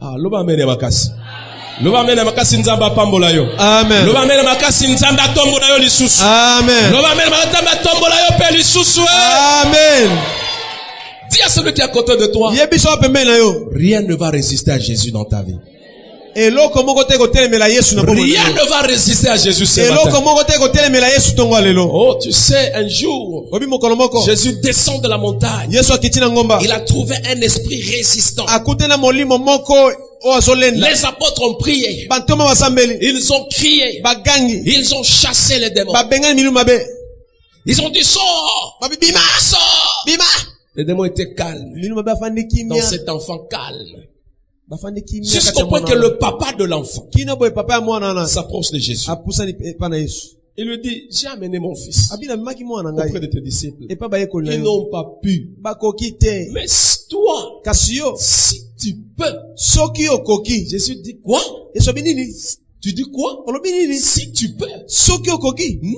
Ah, loba mene makasi. Loba mene makasi nzamba pambola yo. Amen. Loba mene makasi nzamba tombola yo lisusu. Amen. Loba mene makasi tombola yo pe lisusu. Amen. Dis à celui qui est à côté de toi, Yebiso pembe na yo. rien ne va résister à Jésus dans ta vie. Eloko moko te kotelemela Yesu na bomoi. Rien ne va résister à Jésus ce Eloko matin. moko te kotelemela Yesu tongo ya lelo. Oh, tu sais, un jour, Obi mokolo moko. Jésus descend de la montagne. Yesu akiti na ngomba. Il a trouvé un esprit résistant. Akute na molimo moko o azolenda. Les apôtres ont prié. Bantoma basambeli. Ils ont crié. Bagangi. Ils ont chassé les démons. Babengani milu mabe. Ils ont dit sors. Babibima. Sors. Bima. Les démons étaient calmes. Milu mabe afandi Dans kimia. cet enfant calme. Bafandi kimia. Jusqu'au point que le papa de l'enfant Kino boy papa ya mwana na. s'approche de Jésus. Apusani pa na Yesu. Il lui dit, j'ai amené mon fils Abina maki mwana auprès ngai. de tes disciples. Et pa ba yekoli na Ils yo. n'ont pas pu. Bakoki te. Mais toi, Kasi yo. si tu peux. Soki okoki. Jésus dit quoi? Yesu binini. Tu dis quoi? Olobi nini? Si tu peux. Soki okoki. Non.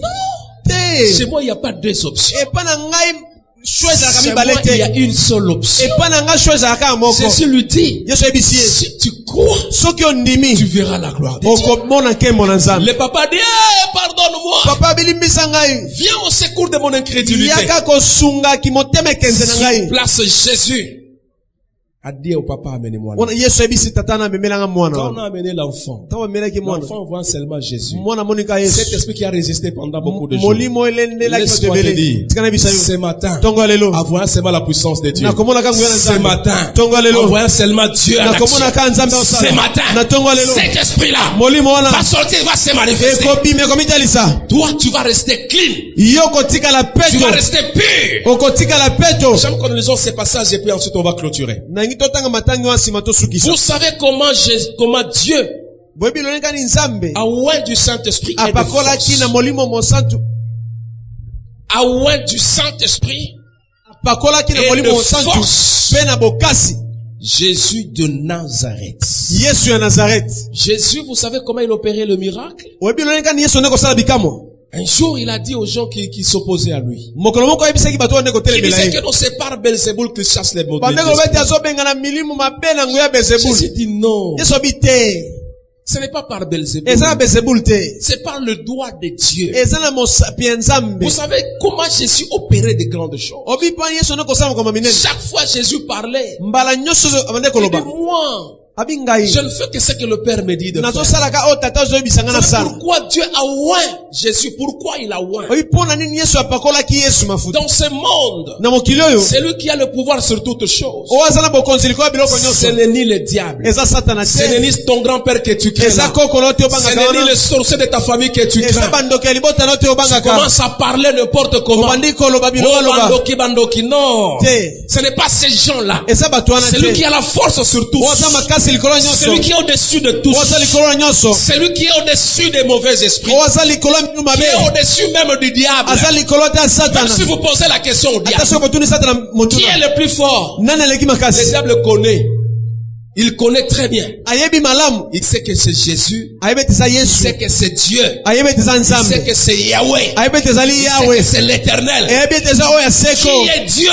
Te. Chez moi, il n'y a pas deux options. Et pa na ngai choisi la Chez kami moi, il y a balete. une seule option. Et pas na ngai choisi la kami moko. Jésus lui dit, Yesu ebisie. si tu crois, Soki ondimi. tu verras la gloire de Dieu. Okomona nkembo na nzambe. Le papa dit, eh, pardonne-moi. Papa bilimbisa ngai. Viens au secours de mon incrédulité. Yaka kosunga kimotema ekenze na Sur ngai. place Jésus a dit au papa, amenez-moi là. Wana Yesu ebisi tata na memelanga Quand mwana. on a amené l'enfant, Tawa melaki mwana. l'enfant voit seulement Jésus. Mwana monika Cet Yesu. esprit qui a résisté pendant beaucoup de jours. Molimo elende la Laisse-moi te kimotebele. dire, Tikana bisa ce yo. matin, Tongo lelo. en voyant seulement la puissance de Dieu. Na komona kangu yana Ce nzambe. matin, Tongo en lelo. voyant seulement Dieu en Na action. komona ka nzambe osala. Ce matin, Na tongo lelo. cet esprit-là Molimo wana. va sortir, va se manifester. Ekobime komitalisa. Toi, tu vas rester clean. Yo kotika la Tu peto. vas rester pur. Okotika la peto. J'aime qu'on nous lisons ces passages et puis ensuite on va clôturer. Nangi totanga matangi wa sima tosukisa. Vous savez comment Dieu Boyebi loneka ni nzambe. a oint du Saint-Esprit et de Apakolaki na force. molimo mosantu. A oint du Saint-Esprit Apakolaki na et molimo de mosantu. force. Pe na bokasi. Jésus de Nazareth. Yesu ya Nazareth. Jésus, vous savez comment il opérait le miracle? Boyebi loneka ni Yesu ndeko sala bikamo. Un jour, il a dit aux gens qui s'opposaient à lui. Mokolo moko yebisaki bato ndeko Il telemela disait que ye. non, c'est par Belzéboul qu'il chasse les mauvais Bandeko beti esprits. azobenga na milimu mabe na nguya Belzebul. Jésus dit non. Yesu bite. Ce n'est pas par Belzéboul. Eza na Belzebul te. C'est par le doigt de Dieu. Eza na mosapi ya Nzambe. Vous savez comment Jésus opérait de grandes choses? Obi pa Yesu ndeko sala koma minene. Chaque fois Jésus parlait, Mbala nyoso abande il dit koloba. moi, Abi ngai. je ne fais que ce que le Père me dit de Nazo faire. salaka o tata zo bisanga na Vous savez sala. pourquoi Dieu a oint Jésus? Pourquoi il a oint? Obi pona nini Yesu apakolaki Yesu mafuta. Dans ce monde, Na mokili oyo. c'est lui qui a le pouvoir sur toutes choses. O azana bokonzi liko biloko Ce nyoso. n'est ni le diable. Eza satana Ce te. n'est ni ton grand-père que tu crains. Eza là. kokolo te obanga Ce n'est ni kaona. le sorcier de ta famille que tu Eza crains. bandoke ya libota no te obanga Tu ka. commences à parler n'importe comment. Obandi koloba Oh, biloko loba. bandoki, non. Te. Ce n'est pas ces gens-là. Eza bato wana C'est lui qui te. a la force sur tout. O azama kasi celui qui est au-dessus de tous, celui qui est au-dessus des mauvais esprits, qui est au-dessus même du diable. Même si vous posez la question au diable, qui est le plus fort? Le diable connaît. Il connaît très bien. Il sait que c'est Jésus. Il sait que c'est Dieu. Il sait que c'est Yahweh. Il sait que c'est l'Éternel. Qui est Dieu?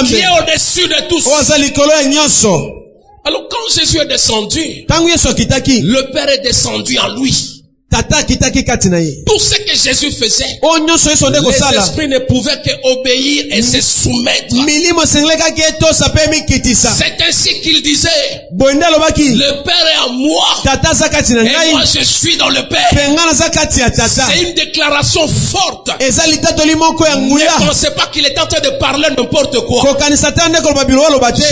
Qui est au-dessus de tous? Alors quand Jésus est descendu, le Père est descendu en lui. Tout ce que Jésus faisait, les esprits ne pouvaient qu'obéir et se soumettre. C'est ainsi qu'il disait, le Père est en moi et moi je suis dans le Père. C'est une déclaration forte. Ne pensez pas qu'il est en train de parler n'importe quoi.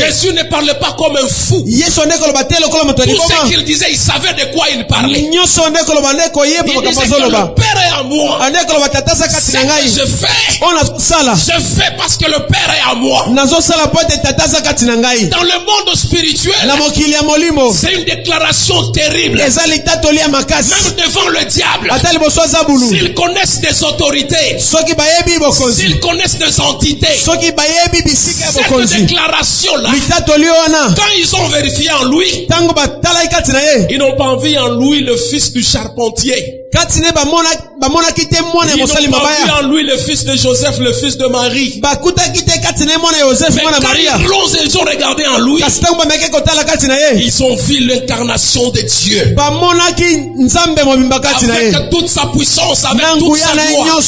Jésus ne parlait pas comme un fou. Tout ce qu'il disait, il savait de quoi il parlait. Il disait que le Père est en moi. Ce que je fais parce que le Père est en moi. Dans le monde spirituel, c'est une déclaration terrible. Même devant le diable, s'ils connaissent des autorités, s'ils connaissent des entités, cette déclaration-là, quand ils ont vérifié en lui, ils n'ont pas vu en lui le fils du charpentier. Ils n'ont pas vu en lui le fils de Joseph, le fils de Marie. Mais quand ils ont regardé en lui, ils ont vu l'incarnation de Dieu. Avec toute sa puissance, avec toute sa gloire.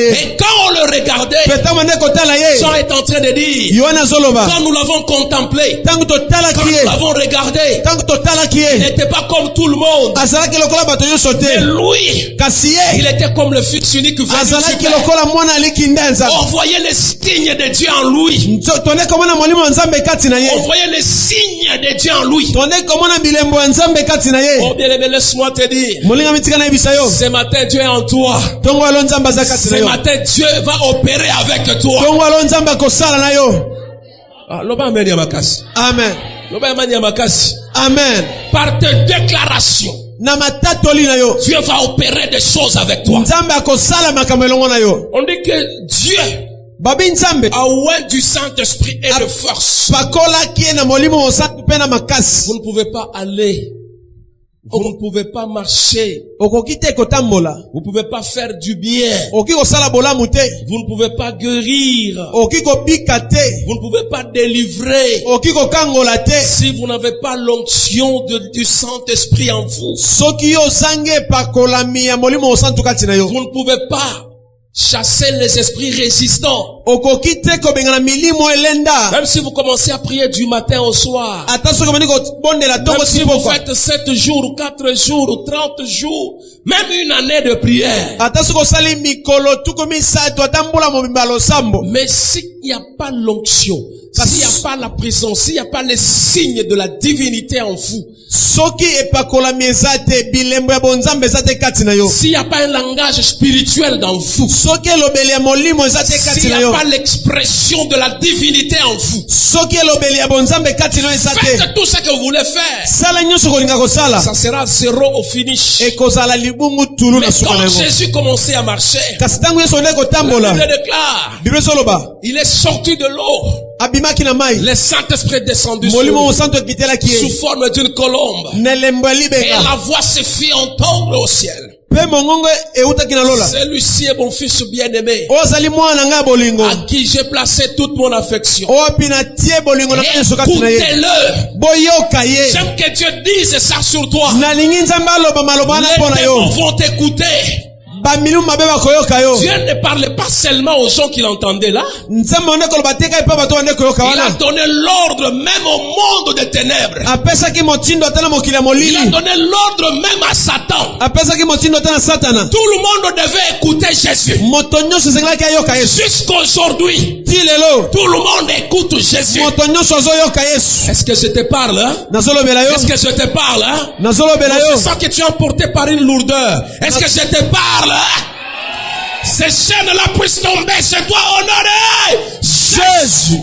Et quand on le regardait, Jean est en train de dire, quand nous l'avons contemplé, quand nous l'avons regardé, il n'était pas comme tout le monde. Mais lui, il était comme le fils unique venu du Père. On voyait les signes de Dieu en lui. On voyait les signes de Dieu en lui. Oh bien-aimé, laisse-moi te dire, ce matin Dieu est en toi. Ce matin Dieu va opérer avec toi. Amen. Amen. Par tes déclarations, Dieu va opérer des choses avec toi. On dit que Dieu a oint du Saint-Esprit et de force. Vous ne pouvez pas aller. Vous ne pouvez pas marcher. Vous ne pouvez pas faire du bien. Vous ne pouvez pas guérir. Vous ne pouvez pas délivrer si vous n'avez pas l'onction du Saint-Esprit en vous. Vous ne pouvez pas chasser les esprits résistants. Même si vous commencez à prier du matin au soir, même si vous faites 7 jours, 4 jours, 30 jours, même une année de prière, mais s'il n'y a pas l'onction, s'il n'y a pas la présence, s'il n'y a pas les signes de la divinité en vous, s'il n'y a pas un langage spirituel dans vous, s'il n'y a pas l'expression de la divinité en vous, faites tout ce que vous voulez faire, ça sera zéro au finish. Mais quand Jésus commençait à marcher, la Bible déclare, il est sorti de l'eau. Le Saint-Esprit est descendu sur lui, sous forme d'une colombe. Et la voix se fit entendre au ciel. Celui-ci est mon fils bien-aimé, à qui j'ai placé toute mon affection. Écoutez-le. J'aime que Dieu dise ça sur toi. Les démons vont t'écouter. Dieu ne parlait pas seulement aux gens qui l'entendaient là. Il a donné l'ordre même au monde des ténèbres. Il a donné l'ordre même à Satan. Tout le monde devait écouter Jésus. Jusqu'aujourd'hui, tout le monde écoute Jésus. Est-ce que je te parle, hein? Est-ce que je te parle, hein? Je sens que tu es emporté par une lourdeur. Est-ce que je te parle? Ces chaînes-là puissent tomber, c'est toi honoré Jésus.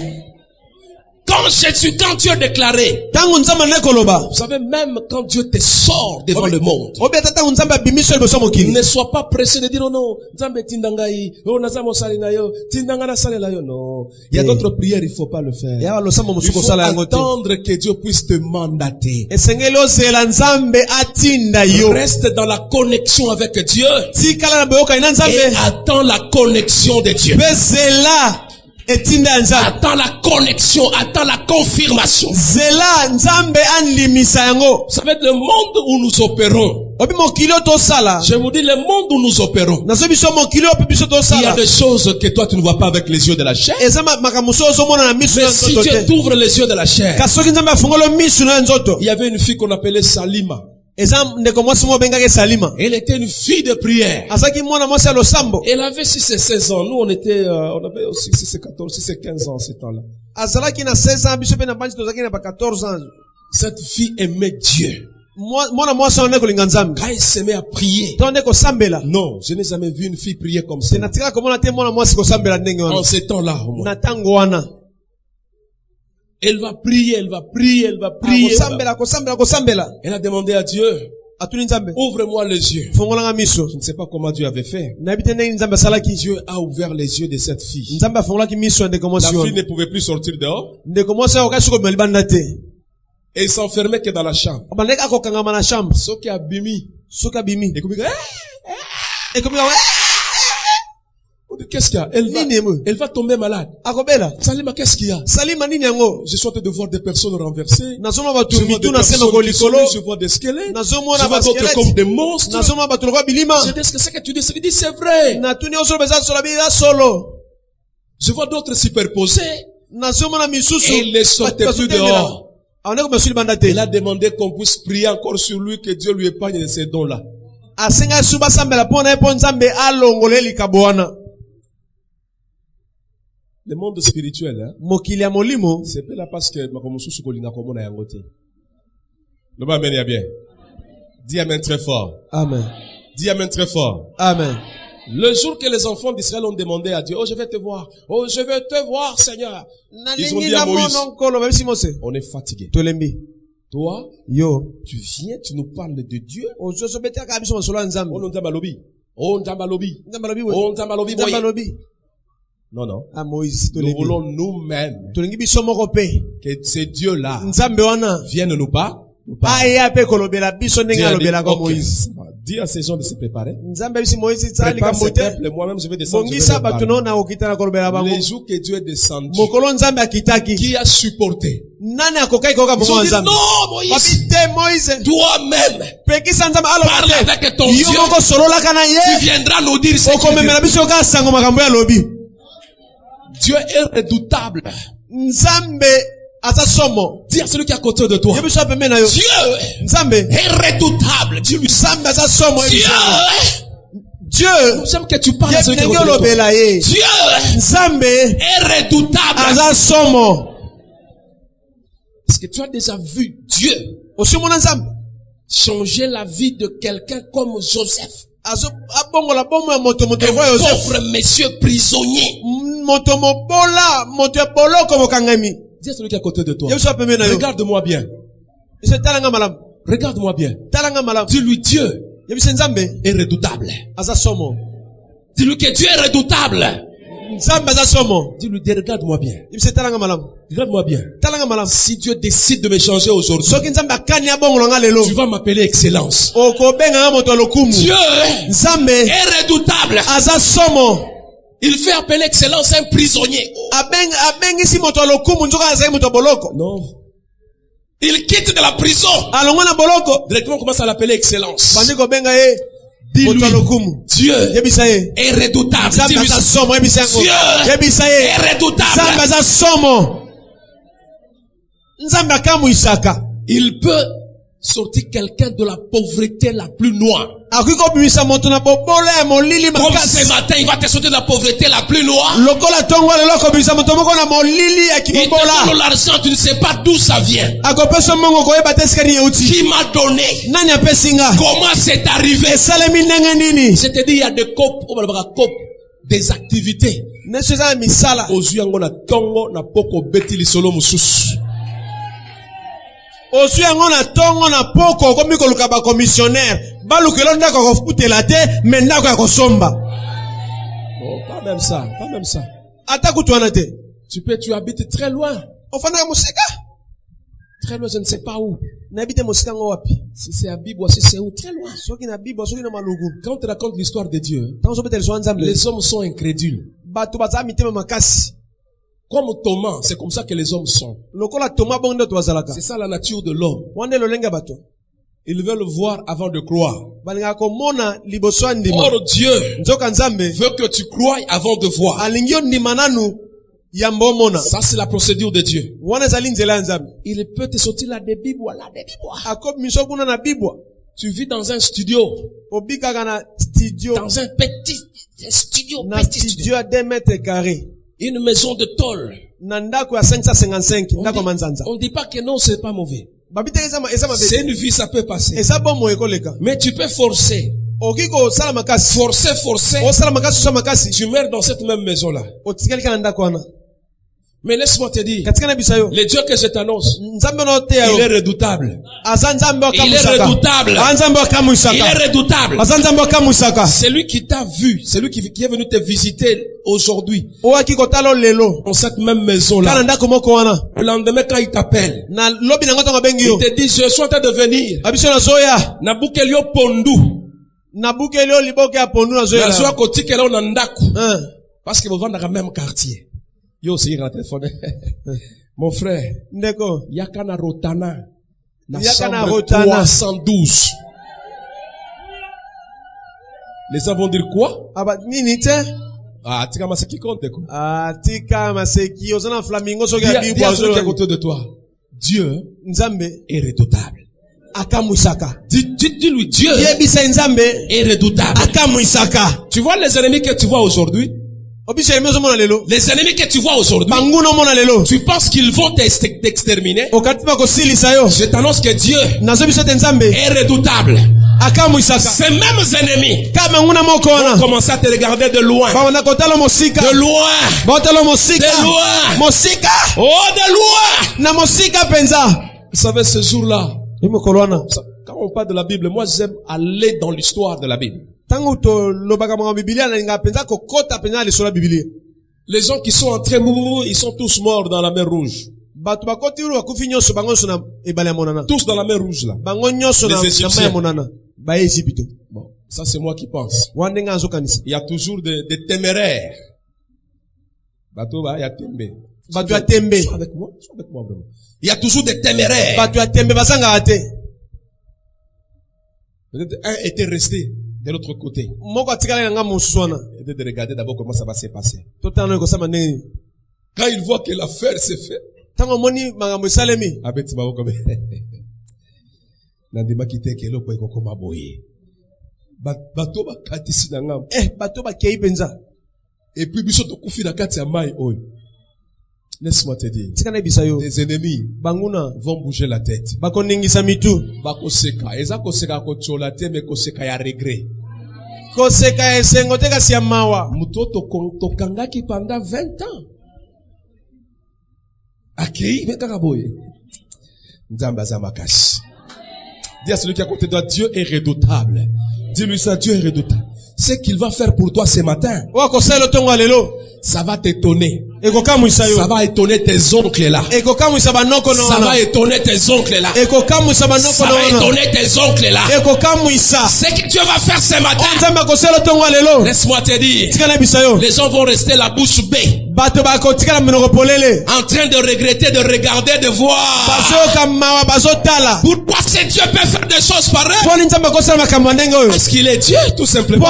Quand quand Dieu déclarait, tangu nzambe ne koloba vous savez, même quand Dieu te sort devant le monde, obeta tangu nzambe abimiso liboso mokili ne sois pas pressé de dire, oh non, nzambe tindangai, oh nazamo salina yo, tindanga na salela yo, non. Il y a d'autres prières, il faut pas le faire. ya losamba Il musuko faut sala yango te attendre que Dieu puisse te mandater. esengeli ozela nzambe atinda yo Reste dans la connexion avec Dieu tikala na boyoka ina et nzambe attends la connexion de Dieu. mpe zela etinda ya nzambe Attends la connexion, attends la confirmation. zela nzambe andimisa yango Vous savez, le monde où nous opérons, obi mokili oyo tosala je vous dis, le monde où nous opérons, nazo biso mokili oyo mpe biso il y a tosala des choses que toi tu ne vois pas avec les yeux de la chair. eza makambo mosusu ozomona na miso ya Mais si nzoto Dieu te t'ouvre les yeux de la chair, kasi soki nzambe afungoli miso na ya nzoto il y avait une fille qu'on appelait Salima. eza ndeko mwasi moko obengaki salima Elle était une fille de prière. azalaki mwana mwasi ya losambo Elle avait 6 et 16 ans. Nous, on avait aussi 6 et 14, 6 et 15 ans, ce temps-là. azalaki na 16 ans biso mpe na banzi tozalaki na ba 14 ans Cette fille aimait Dieu. mwana mwasi wana nde kolinga nzambe Quand elle se met à prier, to nde kosambela non, je n'ai jamais vu une fille prier comme ça. te natikaka komona te mwana mwasi kosambela ndenge En wana ces temps-là, au moins. na ntango wana Elle va prier, elle va prier, elle va prier. kosambela Elle a demandé à Dieu, atuni nzambe ouvre-moi les yeux. fongolanga miso Je ne sais pas comment Dieu avait fait. nayebi te ndenge nzambe asalaki Dieu a ouvert les yeux de cette fille. nzambe afongolaki miso ya ndeko La mwasi fille wana ne pouvait plus sortir dehors ndeko mwasi oyo okasi komema libanda te et il s'enfermait que dans la chambre. abandaki akokangama na chambre Ce qui a bimi. soki abimi Et comme ekomika qu'est-ce qu'il y a? Elle va tomber malade. akobela Salima, qu'est-ce qu'il y a? salima nini yango Je suis en train de voir des personnes renversées. nazomona Je bato vois des mitu na se personnes noko qui sont likolo nues, je vois des squelettes. Je nazomona vois d'autres comme des monstres. nazomona bato lokwa bilima Je dis, qu'est-ce que tu dis? Il dit, c'est vrai. natuni osolo beza solo biza solo Je vois d'autres superposés. nazomona misusu Et il ne sortait plus dehors. awande komesuli banda te Il a demandé qu'on puisse prier encore sur lui, que Dieu lui épargne de ces dons-là. asenga su basambela mpo na ye mpo nzambe alongola likabo wana Le monde spirituel, hein, mokili ya molimo c'est pas là parce que makomususu kolinga komona yango te. Le ba amen ya bien. Dis amen très fort. amen Dis amen très fort. amen Le jour que les enfants d'Israël ont demandé à Dieu, oh je vais te voir. Oh je vais te voir, Seigneur. Ils ont dit à Moïse, nkolo babisi mose on est fatigué. tolembi Toi, yo tu viens, tu nous parles de Dieu. ozosobetaka biso masolo ya nzambe Oh nzamba lobi. Oh nzamba lobi. nzambe alobi we Oh nzamba lobi nzambe boye. alobi Non, non. ah moïse Nous tolembi voulons nous-mêmes tolingi biso moko mpe que ces dieux-là nzambe wana viennent nous parler. aya mpe kolobela biso ndenge alobelaka moïse Dis à ces gens de se préparer. nzambe bisi moïse tsala Prépare likambo ce te peuple, moi-même je vais descendre. je vais bongisa leur bato parler. no na kokita na kolobela bango Les jours que Dieu est descendu, mokolo nzambe akitaki qui a supporté? nani akokaki koyoka Ils bongo ont ya dit nzambe non, Moïse, babi te moïse toi-même, pekisa nzambe parle aloba avec te ton yo Dieu. moko sololaka na Tu ye viendras nous dire ce qu'il okomemela dit. biso yoka sango makambo ya lobi Dieu est redoutable. nzambe aza somo Dis à celui qui est à côté de toi. ye biso apembe na yo Dieu nzambe est redoutable. Dis-lui ça. nzambe aza somo ye Dieu, biso dieu j'aime que tu parles à ye celui qui est à ndenge côté de toi. olobela ye Dieu nzambe est redoutable. aza somo Est-ce que tu as déjà vu Dieu osimona nzambe changer la vie de quelqu'un comme Joseph? abongola bomo ya moto Un oyo Joseph pauvre monsieur prisonnier. moto mobola moto ya boloko mokangami Dis à celui qui est à côté de toi. ye biso apembe na yo Regarde-moi bien. biso talanga malamu Regarde-moi bien. talanga malamu Dis-lui Dieu ye biso nzambe est redoutable. aza somo Dis-lui que Dieu est redoutable. nzambe aza somo Dis-lui, regarde-moi bien. ye biso talanga malamu Regarde-moi bien. talanga malamu Si Dieu décide de me changer aujourd'hui, soki nzambe akani abongola nga lelo tu vas m'appeler excellence. okobenganga moto ya lokumu Dieu nzambe est redoutable. aza somo Il fait appeler excellence un prisonnier. abengisi moto ya lokumu nzoka azali moto ya boloko Non. Il quitte de la prison. alongwa na boloko Directement, on commence à l'appeler excellence. bandi kobenga ye moto ya lokumu Dieu yebisa ye est redoutable. nzambe Dis-lui aza ça. somo yebisa yango Dieu yebisa ye est redoutable. nzambe aza somo nzambe akamwisaka Il peut sortir quelqu'un de la pauvreté la plus noire. akoki kobimisa moto na bobola ya molili Comme ce makasi matin, il va te sortir de la pauvreté la plus noire. lokola ntongo lelo akobimisa moto moko na molili ya Il te donne kibobola l'argent, tu ne sais pas d'où ça vient. akopesa mbongo koyeba te esika nini euti Qui m'a donné? nani apesi nga Comment c'est arrivé? esalemi ndenge nini Je te dis, il y a des copes, on va le voir, copes. des activités. Ozwi yango na tongo na poko beti lisolo mususu. Ozwi yango na tongo na poko komi koluka ba commissionnaire. Balukelo ndako kofutela te, mais ndako ya kosomba. Non, pas même ça, pas même ça. Ata kutwana te. Tu habites très loin. Ofana musika. Très loin, je ne sais pas où. Nabite musika ngo wapi? Si c'est à Bibwa, si c'est où? Très loin. Soki na Bible, soki na malugu. Quand on raconte l'histoire de Dieu, les hommes sont incrédules. Comme Thomas, c'est comme ça que les hommes sont. C'est ça la nature de l'homme. Ils veulent voir avant de croire. Or Dieu veut que tu croies avant de voir. Ça c'est la procédure de Dieu. Il peut te sortir là des Bibles, là des Bibles. Tu vis dans un studio. Dans un petit studio. À 2 mètres carrés. Une maison de tôle. On dit pas que non, c'est pas mauvais. C'est une vie, ça peut passer. Mais tu peux forcer. Forcer. Tu meurs dans cette même maison-là. Mais laisse-moi te dire, le Dieu que je t'annonce, il est redoutable. Il est redoutable. Il est redoutable. C'est lui qui t'a vu, c'est lui qui est venu te visiter aujourd'hui. Dans cette même maison-là. Le lendemain quand il t'appelle, il te dit, je suis en train de venir. Nabukelio pondu. Nazwa kotikela na ndaku. Parce que vous vendez dans le même quartier. Yo aussi dans téléphone. Mon frère, Yakana Rotana. La chambre 312. Les gens vont dire quoi? Ah, tika maseki compte quoi? Ah, tika maseki ozana flamingo so ga Bible à côté de toi. Dieu est redoutable. Dis-lui, Dieu est redoutable. Tu vois les ennemis que tu vois aujourd'hui? Les ennemis que tu vois aujourd'hui, tu penses qu'ils vont t'exterminer? Je t'annonce que Dieu est redoutable. Ces mêmes ennemis vont commencer à te regarder de loin. De loin. Oh, de loin. Vous savez, ce jour-là, quand on parle de la Bible, moi j'aime aller dans l'histoire de la Bible. Les gens qui sont entrés mourir, ils sont tous morts dans la mer Rouge. Tous dans la mer Rouge là. Les Égyptiens. Bon, ça c'est moi qui pense. Il y a toujours des téméraires. Avec moi vraiment. Il y a toujours des téméraires. Peut-être un était resté de l'autre côté. Et de regarder d'abord comment ça va se passer. Quand il voit que l'affaire s'est faite, et puis laisse-moi te dire, les ennemis vont bouger la tête. Bakoseka, eza koseka kochola te me koseka ya regret. Mutoto tokangaki pendant 20 ans. Akei mekaka boye. Nzamba za makasi. Dis à celui qui est à côté de toi, Dieu est redoutable. Dis-lui ça, Dieu est redoutable. Ce qu'il va faire pour toi ce matin, ça va t'étonner. Ça va étonner tes oncles là. Ça va étonner tes oncles là. Ça va étonner tes oncles là. Ce que Dieu va faire ce matin, laisse-moi te dire, les gens vont rester la bouche bée, en train de regretter, de regarder, de voir. Pourquoi ce Dieu peut faire des choses pareilles? Parce qu'il est Dieu, tout simplement.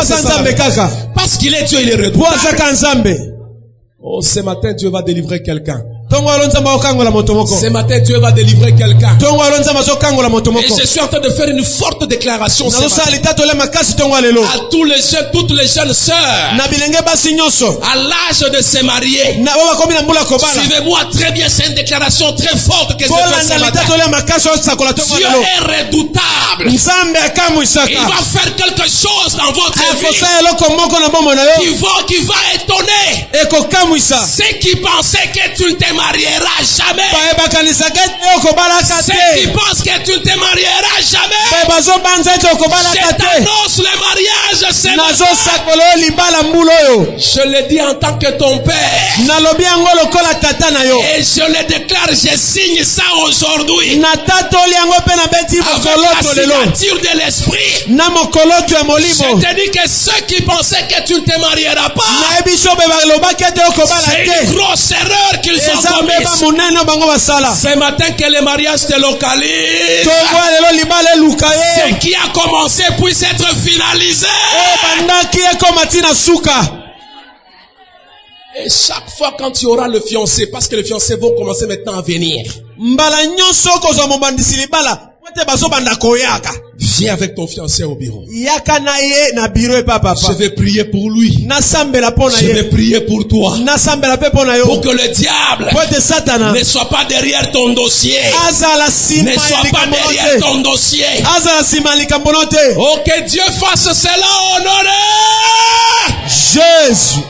Parce qu'il est Dieu, il est redoutable. Oh, ce matin, Dieu va délivrer quelqu'un. Ce matin, Dieu va délivrer quelqu'un. Et je suis en train de faire une forte déclaration ce matin à tous les jeunes, toutes les jeunes sœurs, à l'âge de se marier. Suivez-moi très bien, c'est une déclaration très forte que je fais ce matin. Dieu est redoutable. Il va faire quelque chose dans votre vie qui va étonner ceux qui pensaient que tu ne te marieras jamais. Ceux qui pensent que tu ne te marieras jamais. Je t'annonce le mariage ce matin. Je le dis en tant que ton père. Et je le déclare, je signe ça aujourd'hui. Avec la signature de l'esprit. Je te dis que ceux qui pensaient que tu ne te marieras pas, c'est une grosse erreur qu'ils ont commise. Ce matin que le mariage te localise, ce qui a commencé puisse être finalisé. Et chaque fois quand tu auras le fiancé, parce que les fiancés vont commencer maintenant à venir, viens avec ton fiancé au bureau. Je vais prier pour lui. Je vais prier pour toi. Pour que le diable ne soit pas derrière ton dossier. Ne soit pas derrière ton dossier. Oh, que Dieu fasse cela au nom de Jésus.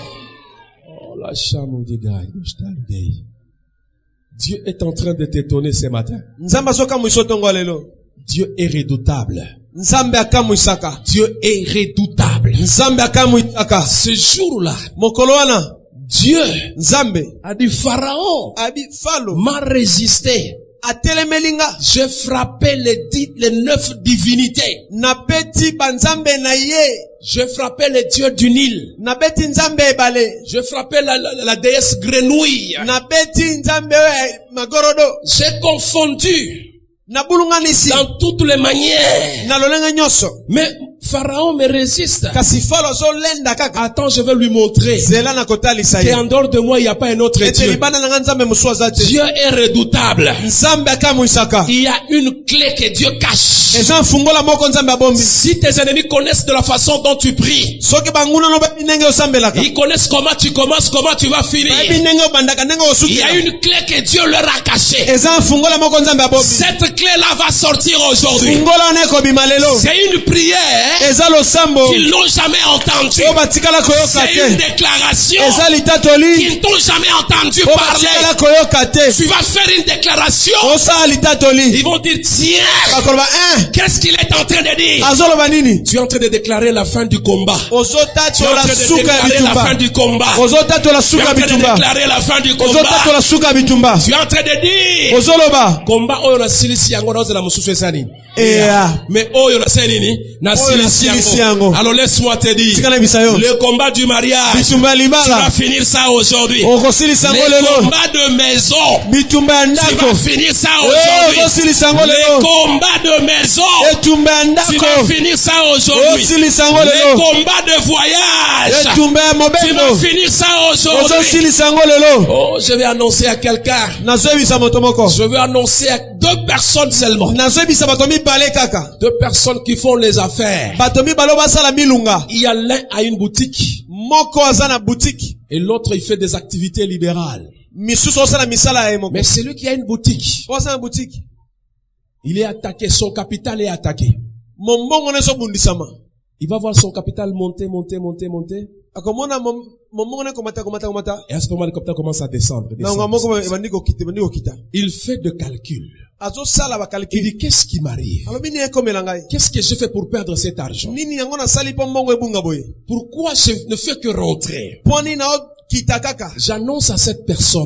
Oh, la chambre de Gaï. Dieu est en train de t'étonner ce matin. Dieu est redoutable. Dieu est redoutable. Ce jour-là, Dieu a dit Pharaon m'a résisté. J'ai frappé les 9 divinités. J'ai frappé les dieux du Nil. J'ai frappé la déesse grenouille. J'ai confondu dans toutes les manières. Mais Pharaon me résiste. Attends, je vais lui montrer qu'en dehors de moi, il n'y a pas un autre Dieu. Dieu est redoutable. Il y a une clé que Dieu cache. Si tes ennemis connaissent de la façon dont tu pries, ils connaissent comment tu commences, comment tu vas finir. Il y a une clé que Dieu leur a cachée. Cette clé-là va sortir aujourd'hui. C'est une prière qu'ils n'ont jamais entendue. C'est une déclaration qu'ils n'ont jamais entendu parler. Tu vas faire une déclaration. Ils vont dire, tiens, qu'est-ce qu'il est en train de dire? Tu es en train de déclarer la fin du combat. Tu es en train de déclarer la fin du combat. Tu es en train de déclarer la fin du combat. Tu es en train de dire, combat oyo na silisi yango na ozela mususu esani. Mais oyo na senini na silisi yango. Alors laisse-moi te dire, le combat du mariage, tu vas finir ça aujourd'hui. Le combat de maison, tu vas finir ça aujourd'hui. Le combat de maison, tu vas finir ça aujourd'hui. Le combat de voyage, tu vas finir ça aujourd'hui. Oh, je vais annoncer à quelqu'un. Je vais annoncer à 2 personnes seulement. 2 personnes qui font les affaires. Il y a l'un à une boutique. Et l'autre il fait des activités libérales. Mais celui qui a une boutique, il est attaqué, son capital est attaqué. Il va voir son capital monter. Et à ce moment, le capital commence à descendre. Il fait de calculs. Il dit, qu'est-ce qui m'arrive? Qu'est-ce que je fais pour perdre cet argent? Pourquoi je ne fais que rentrer? J'annonce à cette personne,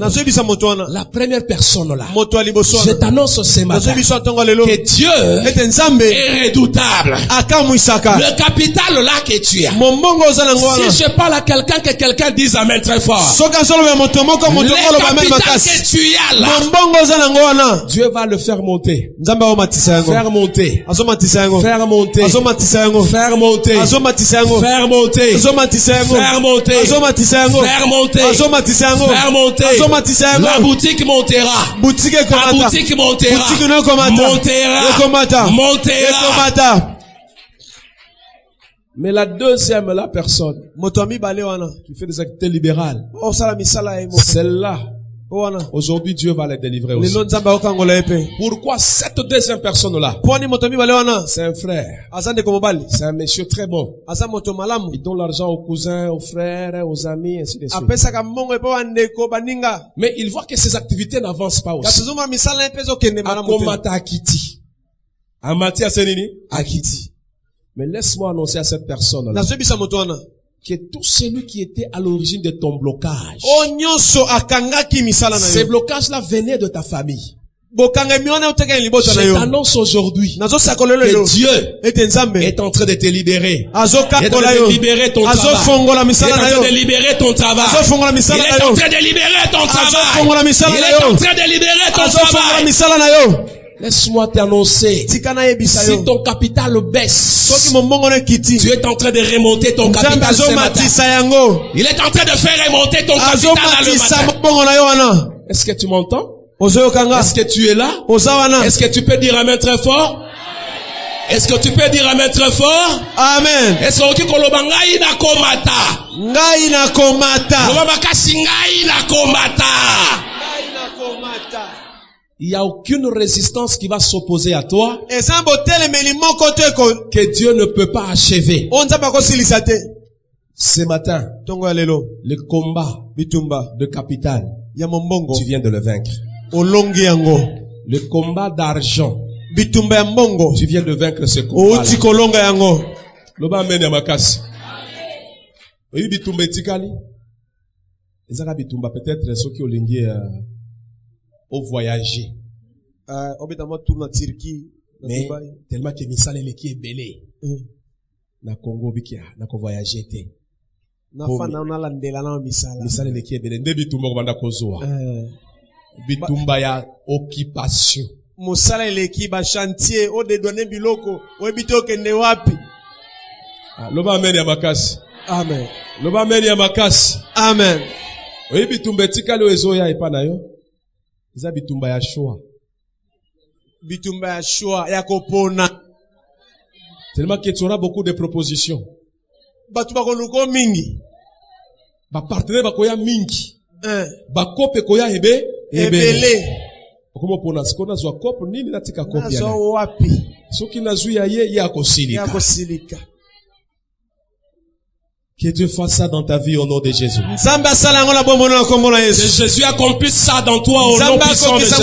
la première personne là, je t'annonce ce matin que Dieu est redoutable. Le capital là que tu as, si je parle à quelqu'un, que quelqu'un dise amen très fort. Le capital que tu as là, Dieu va le faire monter. Faire monter. Faire monter. Faire monter. Faire monter. Faire monter. Faire monter. Faire monter. Faire monter. La boutique montera. La boutique montera. Mais la deuxième, la personne qui fait des activités libérales, celle-là, aujourd'hui Dieu va les délivrer aussi. Pourquoi cette deuxième personne-là? C'est un frère. C'est un monsieur très bon. Il donne l'argent aux cousins, aux frères, aux amis, ainsi de suite. Mais il voit que ses activités n'avancent pas aussi. Akomata Akiti. Amati Asenini Akiti. Mais laisse-moi annoncer à cette personne-là que tout celui qui était à l'origine de ton blocage, ces blocages-là venaient de ta famille. Je t'annonce aujourd'hui que Dieu est en train de te libérer. Il est en train de libérer ton travail. Il est en train de libérer ton travail. Il est en train de libérer ton travail. Il est en train de libérer ton travail. Laisse-moi t'annoncer, si ton capital baisse, tu es en train de remonter ton capital ce matin. Il est en train de faire remonter ton capital le matin. Est-ce que tu m'entends? Est-ce que tu es là? Est-ce que tu peux dire amen très fort? Est-ce que tu peux dire amen très fort? Amen. Est-ce que tu peux dire ngai na komata? Ngai na komata. Ngai na komata. Il n'y a aucune résistance qui va s'opposer à toi que Dieu ne peut pas achever. Ce matin, le combat de capital, tu viens de le vaincre. Le combat d'argent, tu viens de vaincre ce combat. Loba mene makasi. Oyi bitumba etikali. Ezaka bitumba peut-être ceux qui ont lingué au voyager. Mais tellement que misala leki ebele. Na Congo bikia, na ko voyager te. Misala leki ebele. Nde bitumba ko banda kozwa. Bitumba ya occupation. Musala leki ba chantier o de donner biloko, o bito kende wapi. Loba amen ya makasi. Amen. Loba amen ya makasi. Amen. Oyi bitumba etikali ezo ya epa na yo. Iza bitumba ya choix. Bitumba ya choix ya kopona. Tellement que tu auras beaucoup de propositions. Batu bakoluko mingi. Ba partenaire bakoya mingi. Ba kope koya ebele. Okomo pona sikona zwa kope nini natika kope ya. Nazo wapi? Soki nazwi ya ye ya kosilika. Ya kosilika. Que Dieu fasse ça dans ta vie au nom de Jésus. Que Jésus accomplisse ça dans toi au nom puissant de Jésus.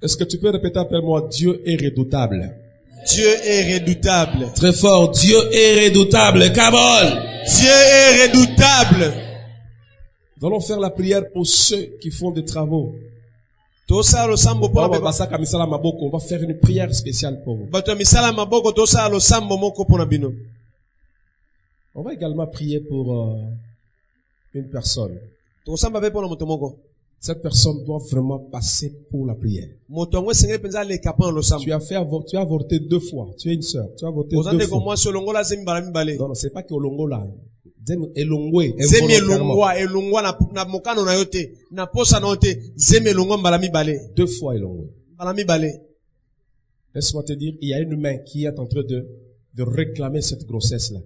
Est-ce que tu peux répéter après moi? Dieu est redoutable. Dieu est redoutable. Très fort. Dieu est redoutable. Kabol. Dieu est redoutable. Nous allons faire la prière pour ceux qui font des travaux. On va faire une prière spéciale pour vous. On va également prier pour une personne. Cette personne doit vraiment passer pour la prière. Tu as avorté 2 fois. Tu es une sœur. Tu as avorté 2 fois. Non, c'est pas que Olongola. Zemi elongwa na mokano na yote na posa na yote zemi elongwa mbala mibale 2 fois elongwa mbala mibale. Laisse-moi te dire, il y a une main qui est en train de réclamer cette grossesse là.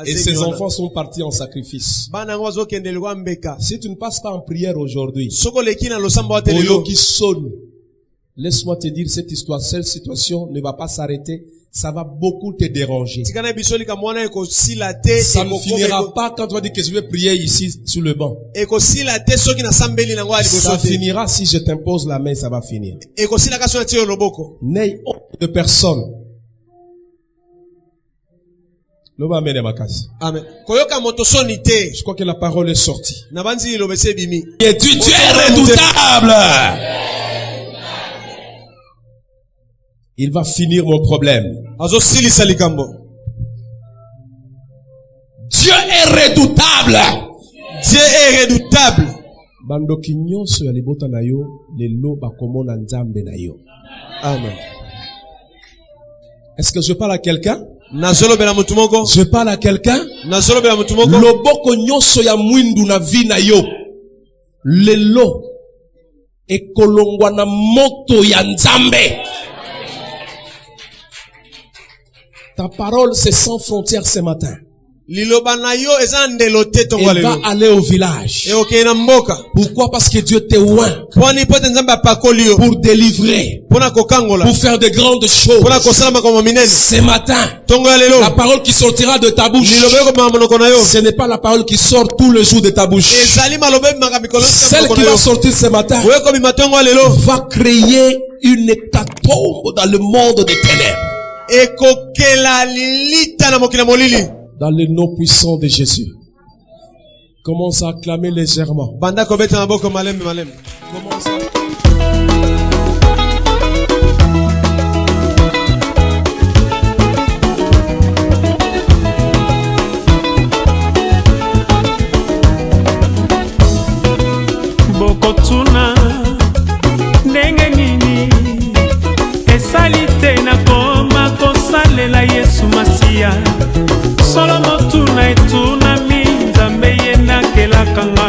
Et ses enfants sont partis en sacrifice. Si tu ne passes pas en prière aujourd'hui, qui sonne, laisse-moi te dire cette situation ne va pas s'arrêter. Ça va beaucoup te déranger. Ça ne finira pas quand tu vas dire que je vais prier ici sur le banc. Ça finira si je t'impose la main, ça va finir. N'aie honte de personne. Amen. Je crois que la parole est sortie. Et tu es redoutable. Il va finir mon problème. Dieu est redoutable. Dieu est redoutable. Bandoki nyonso ya libota na yo lelo bakomona nzambe na yo. Amen. Est-ce que je parle à quelqu'un? Je parle à quelqu'un? Loboko nyonso ya mwindu na vi na yo. Lelo. Ekolongwa na moto ya Nzambe. Ta parole c'est sans frontières ce matin. Elle va aller au village. Pourquoi? Parce que Dieu te oint pour délivrer, pour faire de grandes choses. Ce matin, la parole qui sortira de ta bouche, ce n'est pas la parole qui sort tous les jours de ta bouche. Celle qui va sortir ce matin va créer une hécatombe dans le monde des ténèbres. Dans le nom puissant de Jésus. Commence à acclamer légèrement. Commence à... Bokotuna ndenge nini esalite na koma kosalela Yesu Masia. Solo motuna etuna mi Nzambe yena kelakanga